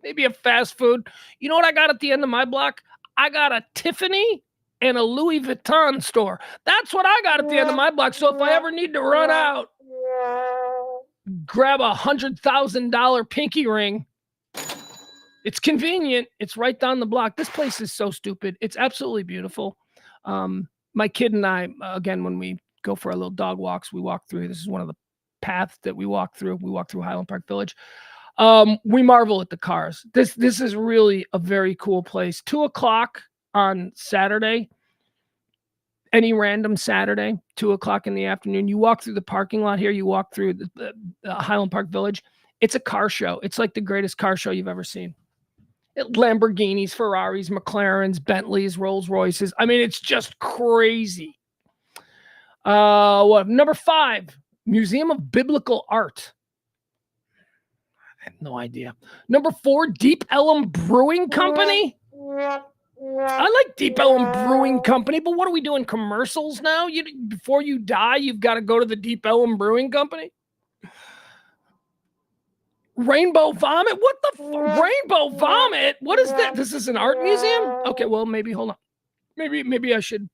maybe a fast food. You know what I got at the end of my block? I got a Tiffany and a Louis Vuitton store. That's what I got at the end of my block. So if I ever need to run out, grab a $100,000 pinky ring. It's convenient. It's right down the block. This place is so stupid. It's absolutely beautiful. My kid and I, again, when we go for our little dog walks, we walk through. This is one of the path that we walk through. We walk through Highland Park Village. We marvel at the cars. This is really a very cool place. 2:00 on Saturday, any random Saturday, 2:00 in the afternoon. You walk through the parking lot here. You walk through the Highland Park Village. It's a car show. It's like the greatest car show you've ever seen. Lamborghinis, Ferraris, McLarens, Bentleys, Rolls Royces. I mean, it's just crazy. Number 5. Museum of Biblical Art. I have no idea. Number 4, Deep Ellum Brewing Company. I like Deep Ellum Brewing Company, but what are we doing? Commercials now? Before you die, you've got to go to the Deep Ellum Brewing Company? Rainbow Vomit? What the Rainbow Vomit? What is that? This is an art museum? Okay, well, maybe, hold on. Maybe I should.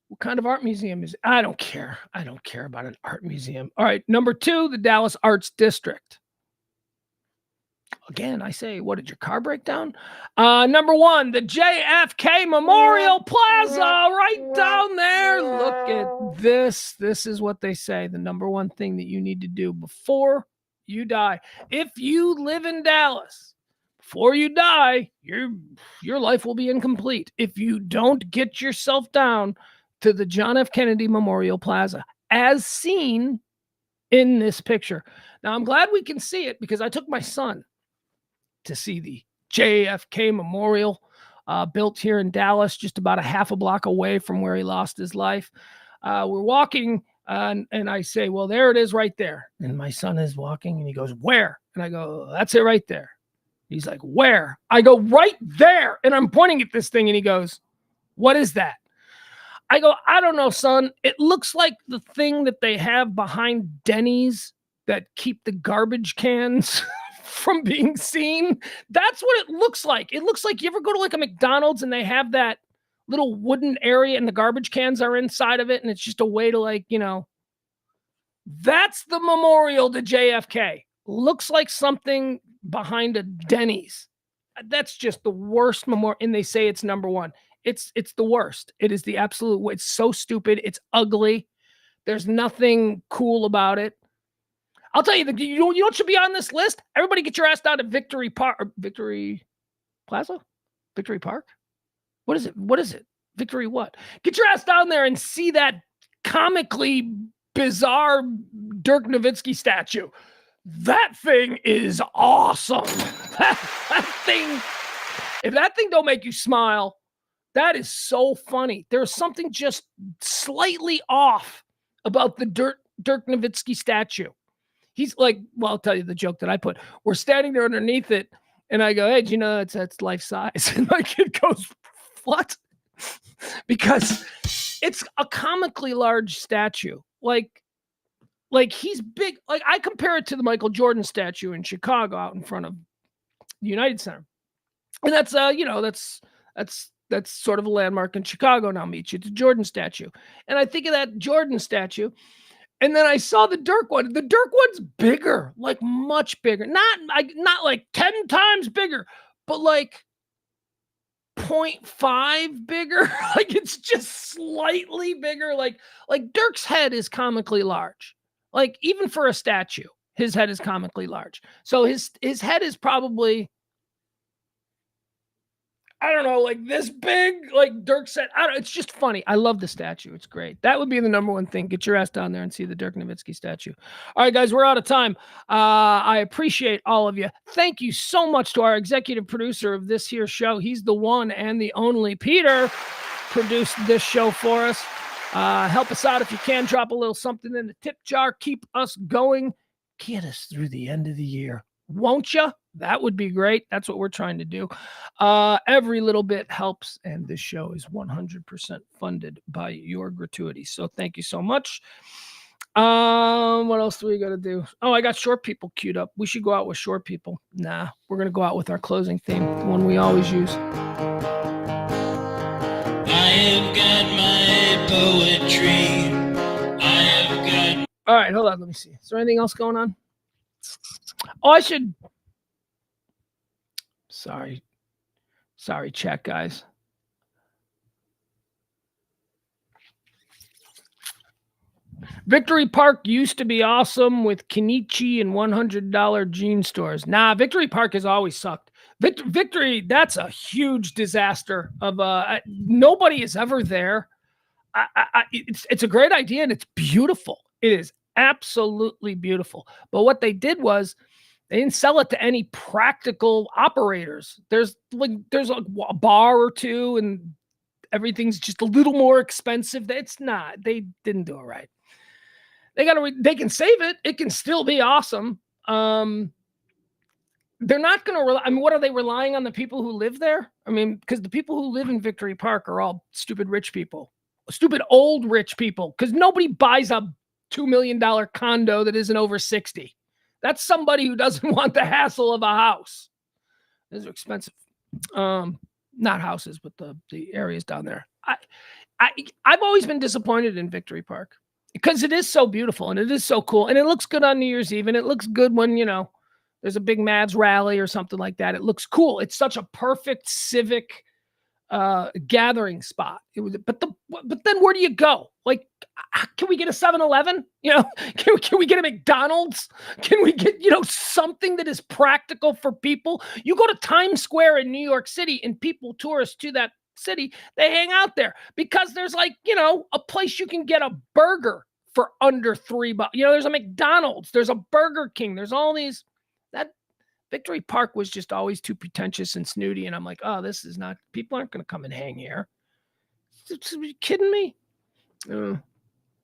What kind of art museum is it? I don't care. I don't care about an art museum. All right. Number 2, the Dallas Arts District. Again, I say, what, did your car break down? Number 1, the JFK Memorial Plaza, right down there. Look at this. This is what they say. The number 1 thing that you need to do before you die. If you live in Dallas, before you die, your life will be incomplete if you don't get yourself down to the John F. Kennedy Memorial Plaza, as seen in this picture. Now, I'm glad we can see it because I took my son to see the JFK Memorial built here in Dallas, just about a half a block away from where he lost his life. We're walking and I say, well, there it is right there. And my son is walking and he goes, where? And I go, that's it right there. He's like, where? I go, right there. And I'm pointing at this thing and he goes, what is that? I go, I don't know, son. It looks like the thing that they have behind Denny's that keep the garbage cans from being seen. That's what it looks like. It looks like you ever go to like a McDonald's and they have that little wooden area and the garbage cans are inside of it. And it's just a way to like, that's the memorial to JFK. Looks like something behind a Denny's. That's just the worst memorial. And they say it's number one. It's the worst. It is the absolute. It's so stupid. It's ugly. There's nothing cool about it. I'll tell you, you know what should be on this list? Everybody get your ass down to Victory Park. Victory Plaza? Victory Park? What is it? What is it? Victory what? Get your ass down there and see that comically bizarre Dirk Nowitzki statue. That thing is awesome. That thing, if that thing don't make you smile, that is so funny. There's something just slightly off about the Dirk Nowitzki statue. He's like, well, I'll tell you the joke that I put. We're standing there underneath it, and I go, hey, do you know that's life size? And my kid goes, what? Because it's a comically large statue. Like he's big. Like I compare it to the Michael Jordan statue in Chicago out in front of the United Center. And that's that's sort of a landmark in Chicago now, meet you, the Jordan statue. And I think of that Jordan statue. And then I saw the Dirk one. The Dirk one's bigger, like much bigger. Not like 10 times bigger, but like 0.5 bigger. Like it's just slightly bigger. Like Dirk's head is comically large. Like even for a statue, his head is comically large. So his head is probably, I don't know, like this big, like Dirk said. It's just funny. I love the statue. It's great. That would be the number one thing. Get your ass down there and see the Dirk Nowitzki statue. All right, guys, we're out of time. I appreciate all of you. Thank you so much to our executive producer of this here show. He's the one and the only Peter. Produced this show for us. Help us out if you can. Drop a little something in the tip jar. Keep us going. Get us through the end of the year. Won't you? That would be great. That's what we're trying to do. Every little bit helps, and this show is 100% funded by your gratuity. So thank you so much. What else do we got to do? Oh, I got short people queued up. We should go out with short people. Nah, we're going to go out with our closing theme, the one we always use. I have got my poetry. I have got. All right, hold on. Let me see. Is there anything else going on? Oh, I should. Sorry, chat guys. Victory Park used to be awesome with Kenichi and $100 jean stores. Nah, Victory Park has always sucked. Victory, that's a huge disaster. Of nobody is ever there. It's a great idea and it's beautiful. It is absolutely beautiful. But what they did was they didn't sell it to any practical operators. There's a bar or two and everything's just a little more expensive. It's not. They didn't do it right. They can save it. It can still be awesome. They're not going to rely. I mean, what are they relying on the people who live there? I mean, because the people who live in Victory Park are all stupid rich people, stupid old rich people, because nobody buys a $2 million condo that isn't over 60. That's somebody who doesn't want the hassle of a house. Those are expensive. Not houses, but the areas down there. I've always been disappointed in Victory Park because it is so beautiful and it is so cool and it looks good on New Year's Eve and it looks good when, there's a big Mavs rally or something like that. It looks cool. It's such a perfect civic gathering spot. But then where do you go? Like, can we get a 7-Eleven? Can we get a McDonald's? Can we get, something that is practical for people? You go to Times Square in New York City and people, tourists to that city, they hang out there because there's a place you can get a burger for under $3. There's a McDonald's, there's a Burger King, there's all these. That Victory Park was just always too pretentious and snooty. And I'm like, oh, this is not, people aren't going to come and hang here. Are you kidding me?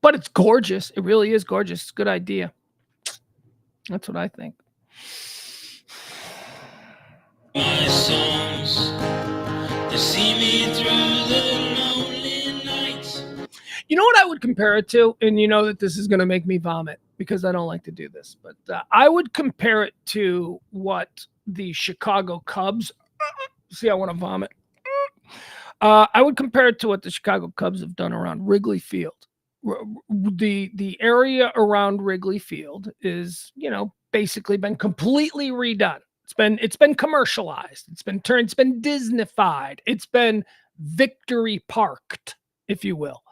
But it's gorgeous. It really is gorgeous. It's a good idea. That's what I think. My songs, they see me through the lonely nights. You know what I would compare it to? And you know that this is going to make me vomit because I don't like to do this. But I would compare it to what the Chicago Cubs... See, I want to vomit. I would compare it to what the Chicago Cubs have done around Wrigley Field. The area around Wrigley Field is, basically been completely redone. It's been commercialized. It's been Disneyfied. It's been Victory Parked, if you will.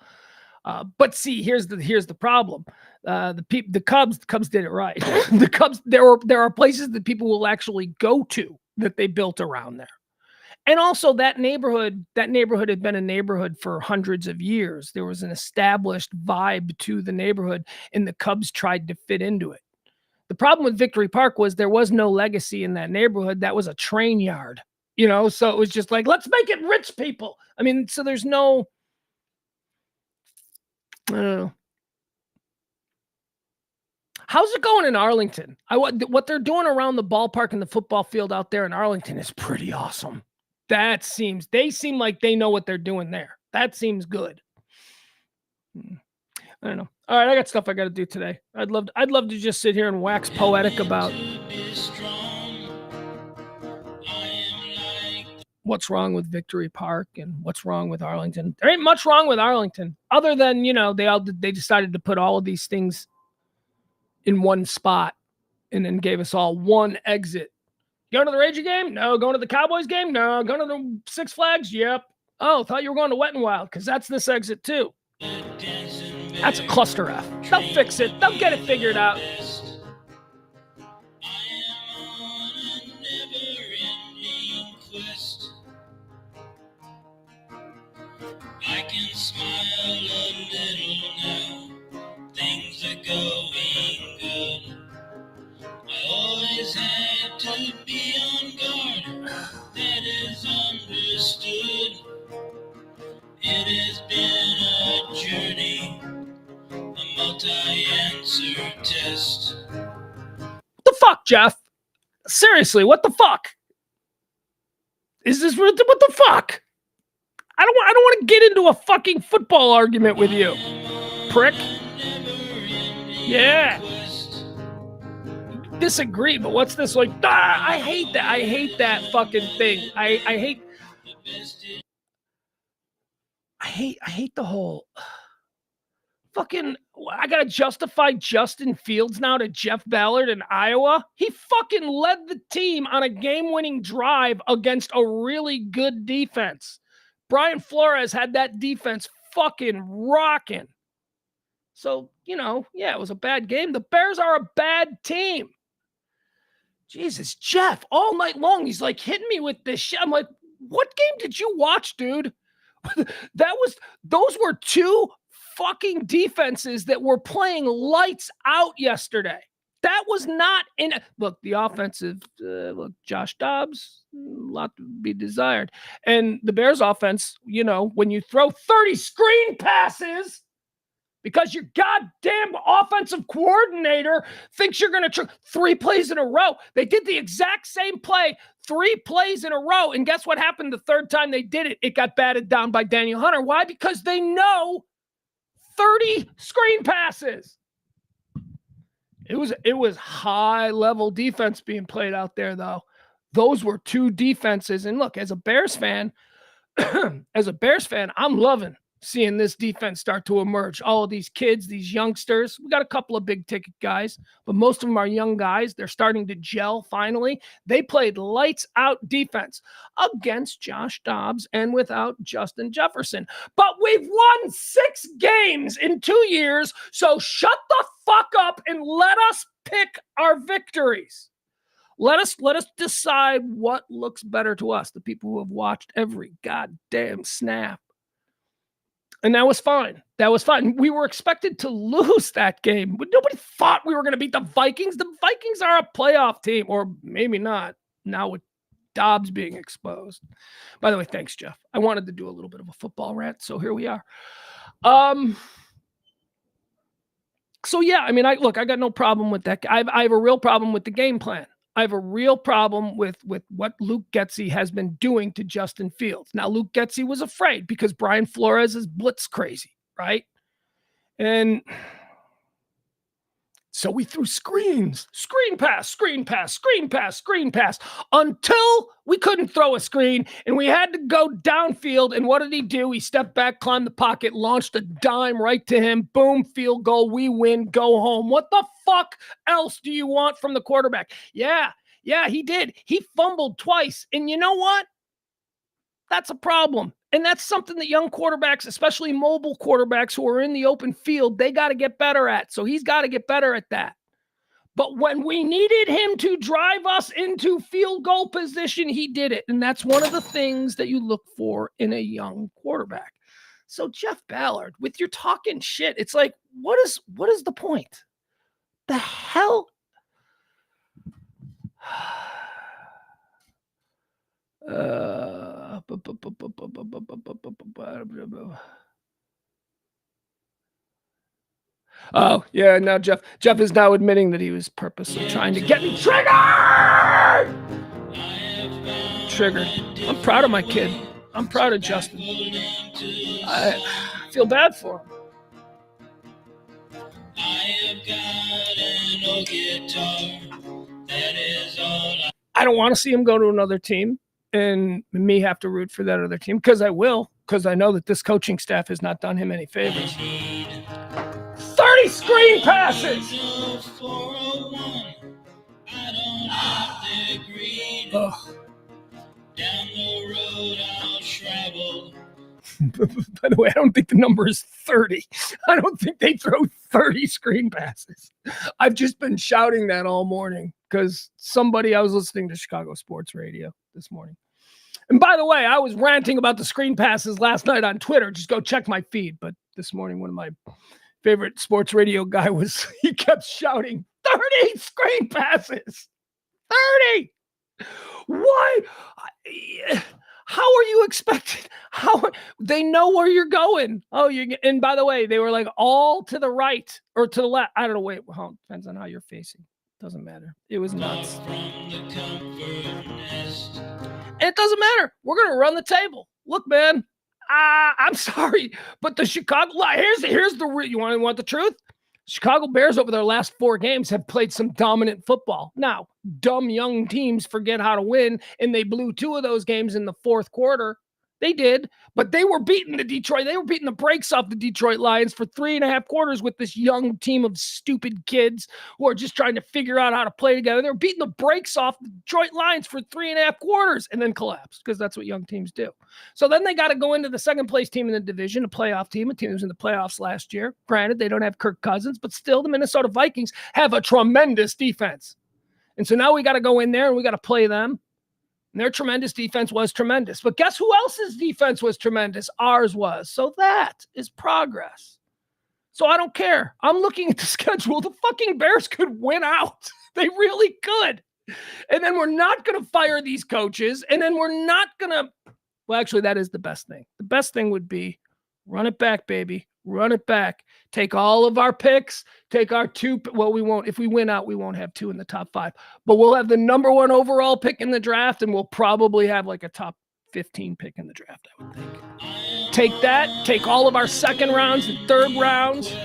But see, here's the problem. The Cubs did it right. The Cubs, there are places that people will actually go to that they built around there. And also that neighborhood had been a neighborhood for hundreds of years. There was an established vibe to the neighborhood, and the Cubs tried to fit into it. The problem with Victory Park was there was no legacy in that neighborhood. That was a train yard, so it was just like, let's make it rich people. I mean, so there's no, I don't know. How's it going in Arlington? What they're doing around the ballpark and the football field out there in Arlington is pretty awesome. They seem like they know what they're doing there. That seems good. I don't know. All right, I got stuff I got to do today. I'd love to just sit here and wax poetic about what's wrong with Victory Park and what's wrong with Arlington. There ain't much wrong with Arlington other than, they decided to put all of these things in one spot and then gave us all one exit. Going to the Ranger game? No. Going to the Cowboys game? No. Going to the Six Flags? Yep. Oh, thought you were going to Wet n Wild because that's this exit too. That's a cluster F. They'll fix it. They'll get it figured out. I can smile a little now. Things are going good. I always had to be on guard. That is understood. It has been a journey, a multi-answer test. What the fuck, Jeff? Seriously, what the fuck? Is this what the fuck? I don't want to get into a fucking football argument with you, prick. Yeah. Disagree, but what's this like? I hate that. I hate that fucking thing. I hate the whole fucking. I gotta justify Justin Fields now to Jeff Ballard in Iowa. He fucking led the team on a game-winning drive against a really good defense. Brian Flores had that defense fucking rocking. So, yeah, it was a bad game. The Bears are a bad team. Jesus, Jeff, all night long, he's like hitting me with this shit. I'm like, what game did you watch, dude? Those were two fucking defenses that were playing lights out yesterday. That was not in. Look, the offensive, Josh Dobbs, a lot to be desired. And the Bears offense, when you throw 30 screen passes because your goddamn offensive coordinator thinks you're going to 3 plays in a row. They did the exact same play 3 plays in a row. And guess what happened the third time they did it? It got batted down by Daniel Hunter. Why? Because they know 30 screen passes. It was high level defense being played out there, though. Those were two defenses. And look, as a Bears fan, I'm loving seeing this defense start to emerge. All of these kids, these youngsters, we got a couple of big ticket guys, but most of them are young guys. They're starting to gel finally. They played lights out defense against Josh Dobbs and without Justin Jefferson. But we've won 6 games in 2 years, so shut the fuck up and let us pick our victories. Let us decide what looks better to us, the people who have watched every goddamn snap. And that was fine. That was fine. We were expected to lose that game, but nobody thought we were going to beat the Vikings. The Vikings are a playoff team, or maybe not now with Dobbs being exposed. By the way, thanks, Jeff. I wanted to do a little bit of a football rant, so here we are. So yeah, I mean, I got no problem with that. I have a real problem with the game plan. I have a real problem with what Luke Getsy has been doing to Justin Fields. Now, Luke Getsy was afraid because Brian Flores is blitz crazy, right? And so we threw screen pass, until we couldn't throw a screen and we had to go downfield. And what did he do? He stepped back, climbed the pocket, launched a dime right to him. Boom, field goal. We win, go home. What the fuck else do you want from the quarterback? Yeah, he did. He fumbled twice. And you know what? That's a problem. And that's something that young quarterbacks, especially mobile quarterbacks who are in the open field, they got to get better at. So he's got to get better at that. But when we needed him to drive us into field goal position, he did it. And that's one of the things that you look for in a young quarterback. So Jeff Ballard, with your talking shit, it's like, what is the point? The hell? Oh, yeah, now Jeff is now admitting that he was purposely trying to get me triggered. I'm proud of my kid. I'm proud of Justin. I feel bad for him. I don't want to see him go to another team and me have to root for that other team, because I will, because I know that this coaching staff has not done him any favors. 30 screen passes! Ugh. By the way, I don't think the number is 30. I don't think they throw 30 screen passes. I've just been shouting that all morning because I was listening to Chicago Sports Radio this morning. And by the way, I was ranting about the screen passes last night on Twitter. Just go check my feed. But this morning, one of my favorite sports radio guy he kept shouting, 30 screen passes. 30! Why? How are you expected? They know where you're going. And by the way, they were like all to the right or to the left. I don't know. Wait, depends on how you're facing. Doesn't matter. It was nuts. And it doesn't matter. We're going to run the table. Look, man, I'm sorry, but the Chicago, here's the, you want the truth? Chicago Bears over their last 4 games have played some dominant football. Now, dumb young teams forget how to win, and they blew 2 of those games in the fourth quarter. They did, but they were beating the brakes off the Detroit Lions for 3.5 quarters with this young team of stupid kids who are just trying to figure out how to play together. They were beating the brakes off the Detroit Lions for 3.5 quarters and then collapsed, because that's what young teams do. So then they got to go into the second place team in the division, a playoff team, a team that was in the playoffs last year. Granted, they don't have Kirk Cousins, but still the Minnesota Vikings have a tremendous defense. And so now we got to go in there and we got to play them. And their tremendous defense was tremendous. But guess who else's defense was tremendous? Ours was. So that is progress. So I don't care. I'm looking at the schedule. The fucking Bears could win out. They really could. And then we're not going to fire these coaches. And then we're not going to, well, actually, that is the best thing. The best thing would be run it back, baby. Run it back. Take all of our picks. Take our 2. Well, we won't. If we win out, we won't have 2 in the top 5. But we'll have the number 1 overall pick in the draft, and we'll probably have like a top 15 pick in the draft, I would think. Take that. Take all of our second rounds and third rounds.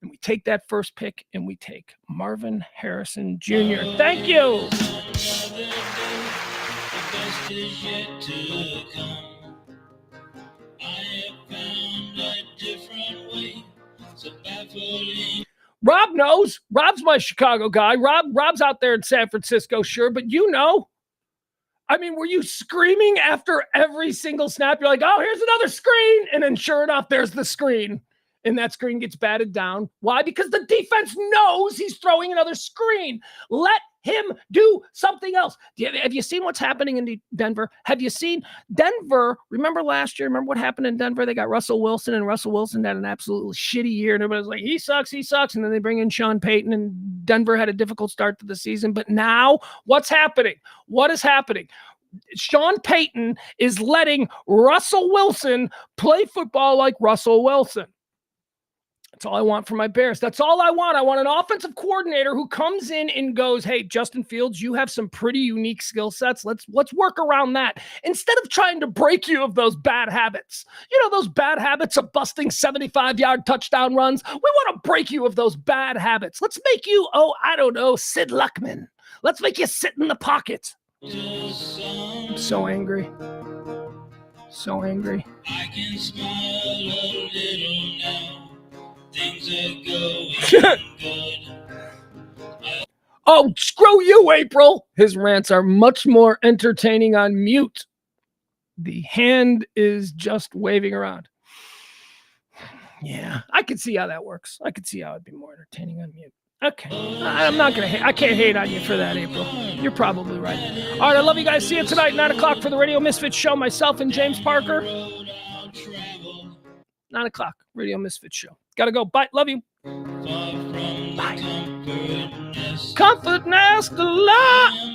And we take that first pick, and we take Marvin Harrison Jr. Thank you. Is yet to come. I have found a different way. So baffling. Rob knows. Rob's my Chicago guy. Rob's out there in San Francisco, sure, but you know. I mean, were you screaming after every single snap? You're like, oh, here's another screen. And then sure enough, there's the screen. And that screen gets batted down. Why? Because the defense knows he's throwing another screen. Let him do something else. Have you seen what's happening in Denver? Have you seen Denver? Remember last year? Remember what happened in Denver? They got Russell Wilson, and Russell Wilson had an absolutely shitty year. And everybody's like, he sucks. And then they bring in Sean Payton, and Denver had a difficult start to the season. But now what's happening? What is happening? Sean Payton is letting Russell Wilson play football like Russell Wilson. That's all I want for my Bears. That's all I want. I want an offensive coordinator who comes in and goes, hey, Justin Fields, you have some pretty unique skill sets. Let's work around that. Instead of trying to break you of those bad habits. You know, those bad habits of busting 75-yard touchdown runs. We want to break you of those bad habits. Let's make you, Sid Luckman. Let's make you sit in the pocket. I'm so angry. So angry. I can smile a little now. Things are going good. Oh, screw you, April. His rants are much more entertaining on mute. The hand is just waving around. Yeah, I could see how that works. I could see how it'd be more entertaining on mute. Okay. I'm not going to I can't hate on you for that, April. You're probably right. All right, I love you guys. See you tonight, 9 o'clock for the Radio Misfits show. Myself and James Parker. 9 o'clock, Radio Misfits show. Gotta go. Bye. Love you. Bye. Comfort Nest, the light.